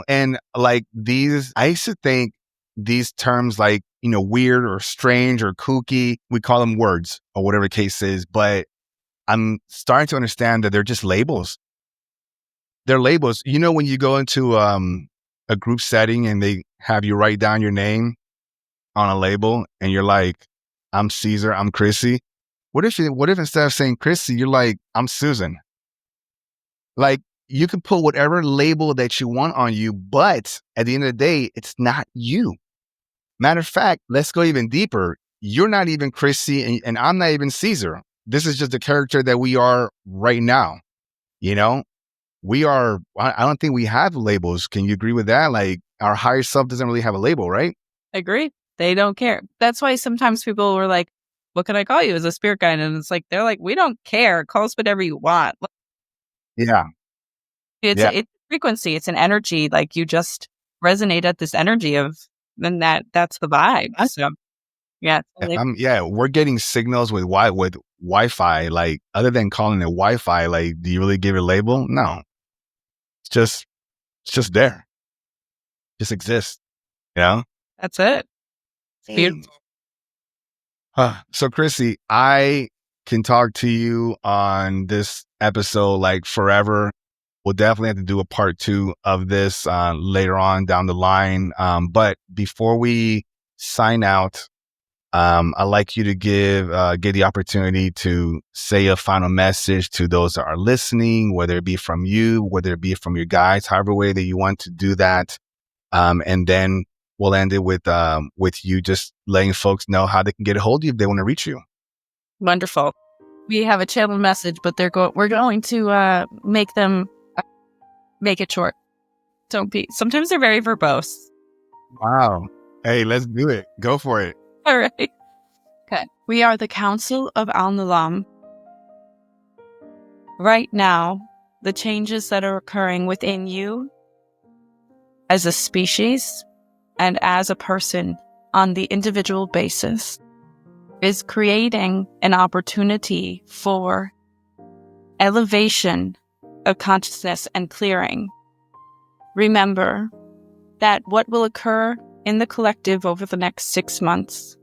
And like these, I used to think these terms like, weird or strange or kooky, we call them words or whatever the case is. But I'm starting to understand that they're just labels. They're labels. When you go into a group setting and they have you write down your name on a label and you're like, I'm Cesar, I'm Krissy. What if instead of saying Krissy, you're like, I'm Susan? Like, you can put whatever label that you want on you, but at the end of the day, it's not you. Matter of fact, let's go even deeper. You're not even Krissy and I'm not even Cesar. This is just the character that we are right now. We are, I don't think we have labels. Can you agree with that? Like, our higher self doesn't really have a label, right? Agree. They don't care. That's why sometimes people were like, what can I call you as a spirit guide? And it's like, they're like, we don't care. Call us whatever you want. Yeah. It's a frequency. It's an energy. Like, you just resonate at this energy of, then that's the vibe. So, yeah. We're getting signals with Wi-Fi. Like, other than calling it Wi-Fi, like, do you really give it a label? No. It's just there. Just exists. That's it. It's beautiful. So Krissy, I can talk to you on this episode like forever. We'll definitely have to do a part 2 of this later on down the line. But before we sign out, I'd like you to get the opportunity to say a final message to those that are listening, whether it be from you, whether it be from your guides, however way that you want to do that. And then we'll end it with you just letting folks know how they can get a hold of you if they want to reach you. Wonderful. We have a channel message, but we're going to make it short. Sometimes they're very verbose. Wow. Hey, let's do it. Go for it. All right. Okay. We are the Council of Al-Nulam. Right now, the changes that are occurring within you as a species and as a person on the individual basis is creating an opportunity for elevation of consciousness and clearing. Remember that what will occur in the collective over the next 6 months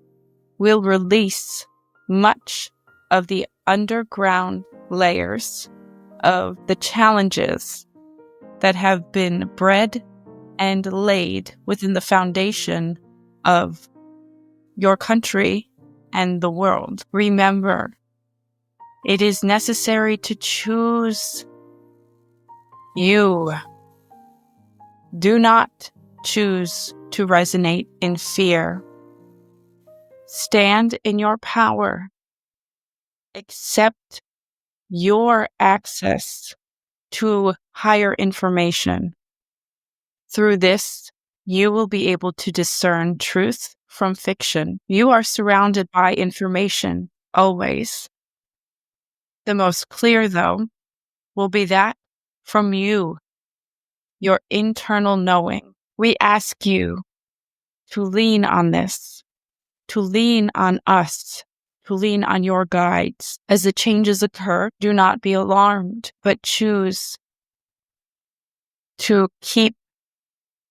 will release much of the underground layers of the challenges that have been bred and laid within the foundation of your country and the world. Remember, it is necessary to choose you. Do not choose to resonate in fear. Stand in your power. Accept your access to higher information. Through this, you will be able to discern truth from fiction. You are surrounded by information, always. The most clear, though, will be that from you, your internal knowing. We ask you to lean on this, to lean on us, to lean on your guides. As the changes occur, do not be alarmed, but choose to keep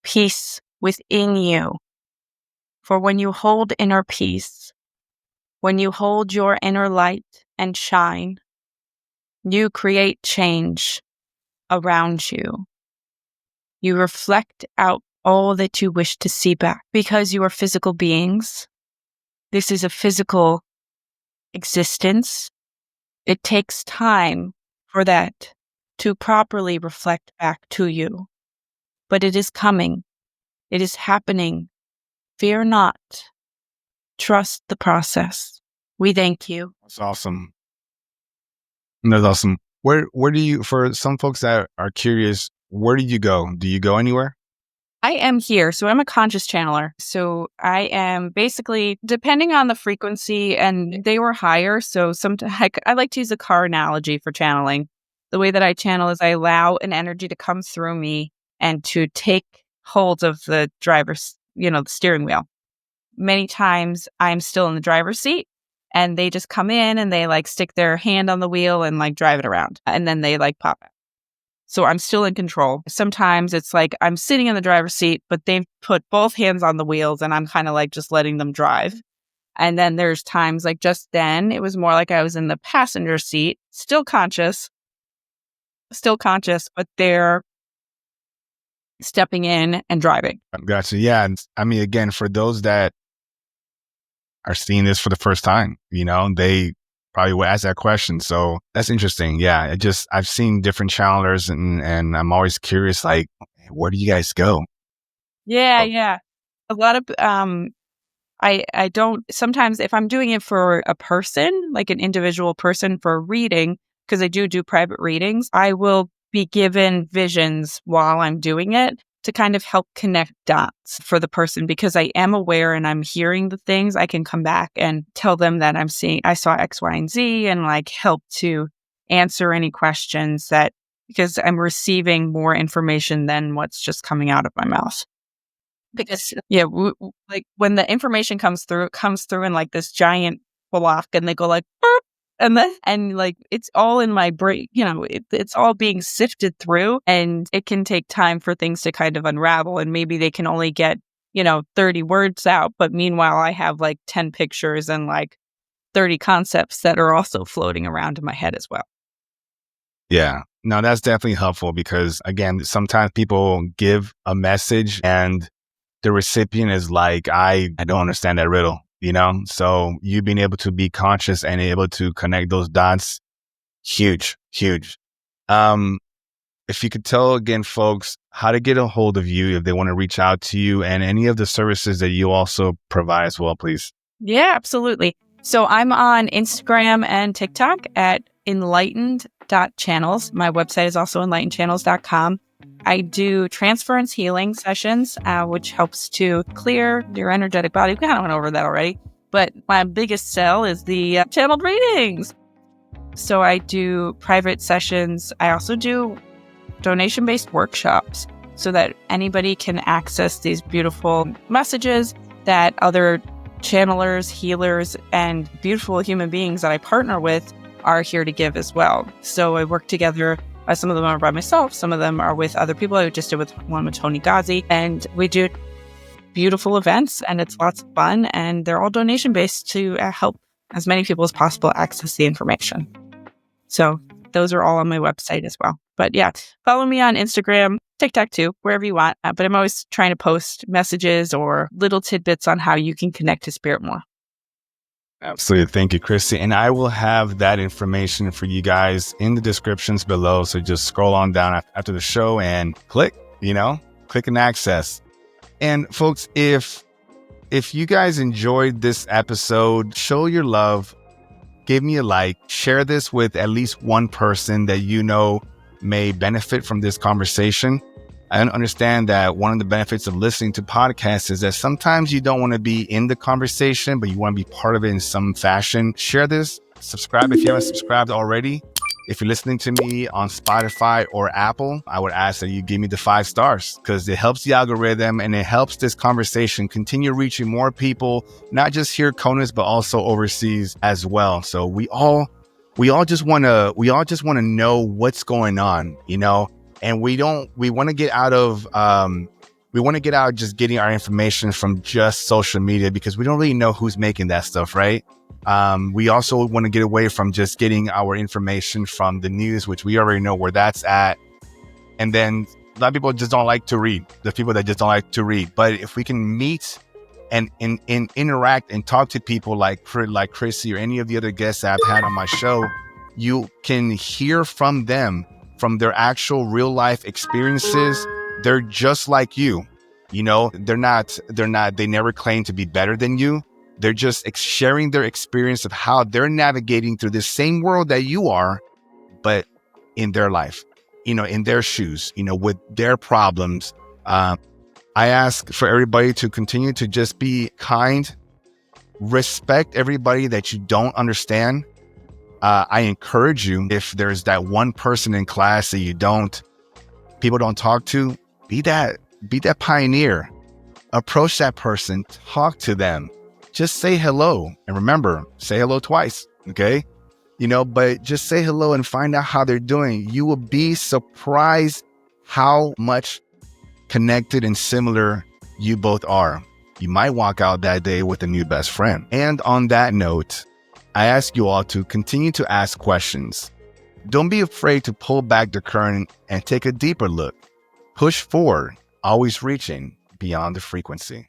peace within you. For when you hold inner peace, when you hold your inner light and shine, you create change around you. You reflect out all that you wish to see back. Because you are physical beings, this is a physical existence. It takes time for that to properly reflect back to you. But it is coming. It is happening. Fear not. Trust the process. We thank you. That's awesome. That's awesome. Where do you, for some folks that are curious, where do you go? Do you go anywhere? I am here. So I'm a conscious channeler. So I am basically, depending on the frequency, and they were higher. So sometimes I like to use a car analogy for channeling. The way that I channel is I allow an energy to come through me and to take hold of the driver's, the steering wheel. Many times I'm still in the driver's seat and they just come in and they like stick their hand on the wheel and like drive it around. And then they like pop out. So I'm still in control. Sometimes it's like I'm sitting in the driver's seat, but they've put both hands on the wheels and I'm kind of like just letting them drive. And then there's times like just then, it was more like I was in the passenger seat, still conscious, but they're stepping in and driving. Gotcha. Yeah. And I mean, again, for those that are seeing this for the first time, they probably will ask that question. So that's interesting. Yeah. I've seen different channelers and I'm always curious, like, where do you guys go? Yeah. Yeah. A lot of, I don't, sometimes if I'm doing it for a person, like an individual person for a reading, because I do private readings, I will be given visions while I'm doing it to kind of help connect dots for the person, because I am aware and I'm hearing the things. I can come back and tell them that I saw X, Y, and Z, and like help to answer any questions because I'm receiving more information than what's just coming out of my mouth. Because like when the information comes through, it comes through in like this giant block, and they go like, burp, and like it's all in my brain. It's all being sifted through, and it can take time for things to kind of unravel. And maybe they can only get 30 words out, but meanwhile, I have like 10 pictures and like 30 concepts that are also floating around in my head as well. Yeah. No, that's definitely helpful because again, sometimes people give a message and the recipient is like, I don't understand that riddle, So you being able to be conscious and able to connect those dots, huge. If you could tell again, folks, how to get a hold of you if they want to reach out to you and any of the services that you also provide as well, please. Yeah, absolutely. So I'm on Instagram and TikTok at enlightened.channels. My website is also enlightenedchannels.com. I do transference healing sessions, which helps to clear your energetic body. We kind of went over that already, but my biggest sell is the channeled readings. So I do private sessions. I also do donation-based workshops so that anybody can access these beautiful messages that other channelers, healers, and beautiful human beings that I partner with are here to give as well. So I work together. Some of them are by myself. Some of them are with other people. I just did one with Tony Ghazi. And we do beautiful events, and it's lots of fun. And they're all donation-based to help as many people as possible access the information. So those are all on my website as well. But yeah, follow me on Instagram, TikTok too, wherever you want. But I'm always trying to post messages or little tidbits on how you can connect to spirit more. Absolutely. Thank you, Krissy. And I will have that information for you guys in the descriptions below. So just scroll on down after the show and click and access. And folks, if you guys enjoyed this episode, show your love, give me a like, share this with at least one person that may benefit from this conversation. I understand that one of the benefits of listening to podcasts is that sometimes you don't want to be in the conversation, but you want to be part of it in some fashion. Share this, subscribe if you haven't subscribed already. If you're listening to me on Spotify or Apple, I would ask that you give me the 5 stars because it helps the algorithm and it helps this conversation continue reaching more people, not just here, CONUS, but also overseas as well. So we all just want to know what's going on, and we want to get out of just getting our information from just social media because we don't really know who's making that stuff, right? We also want to get away from just getting our information from the news, which we already know where that's at. And then A lot of people just don't like to read. There's people that just don't like to read. But if we can meet and interact and talk to people like Krissy or any of the other guests I've had on my show, you can hear from them, from their actual real life experiences. They're just like you. You know, they never claim to be better than you. They're just sharing their experience of how they're navigating through the same world that you are, but in their life, you know, in their shoes, you know, with their problems. I ask for everybody to continue to just be kind, respect everybody that you don't understand. I encourage you, if there's that one person in class that people don't talk to, be that pioneer. Approach that person, talk to them, just say hello. And remember, say hello twice, okay? You know, but just say hello and find out how they're doing. You will be surprised how much connected and similar you both are. You might walk out that day with a new best friend. And on that note, I ask you all to continue to ask questions. Don't be afraid to pull back the curtain and take a deeper look. Push forward, always reaching beyond the frequency.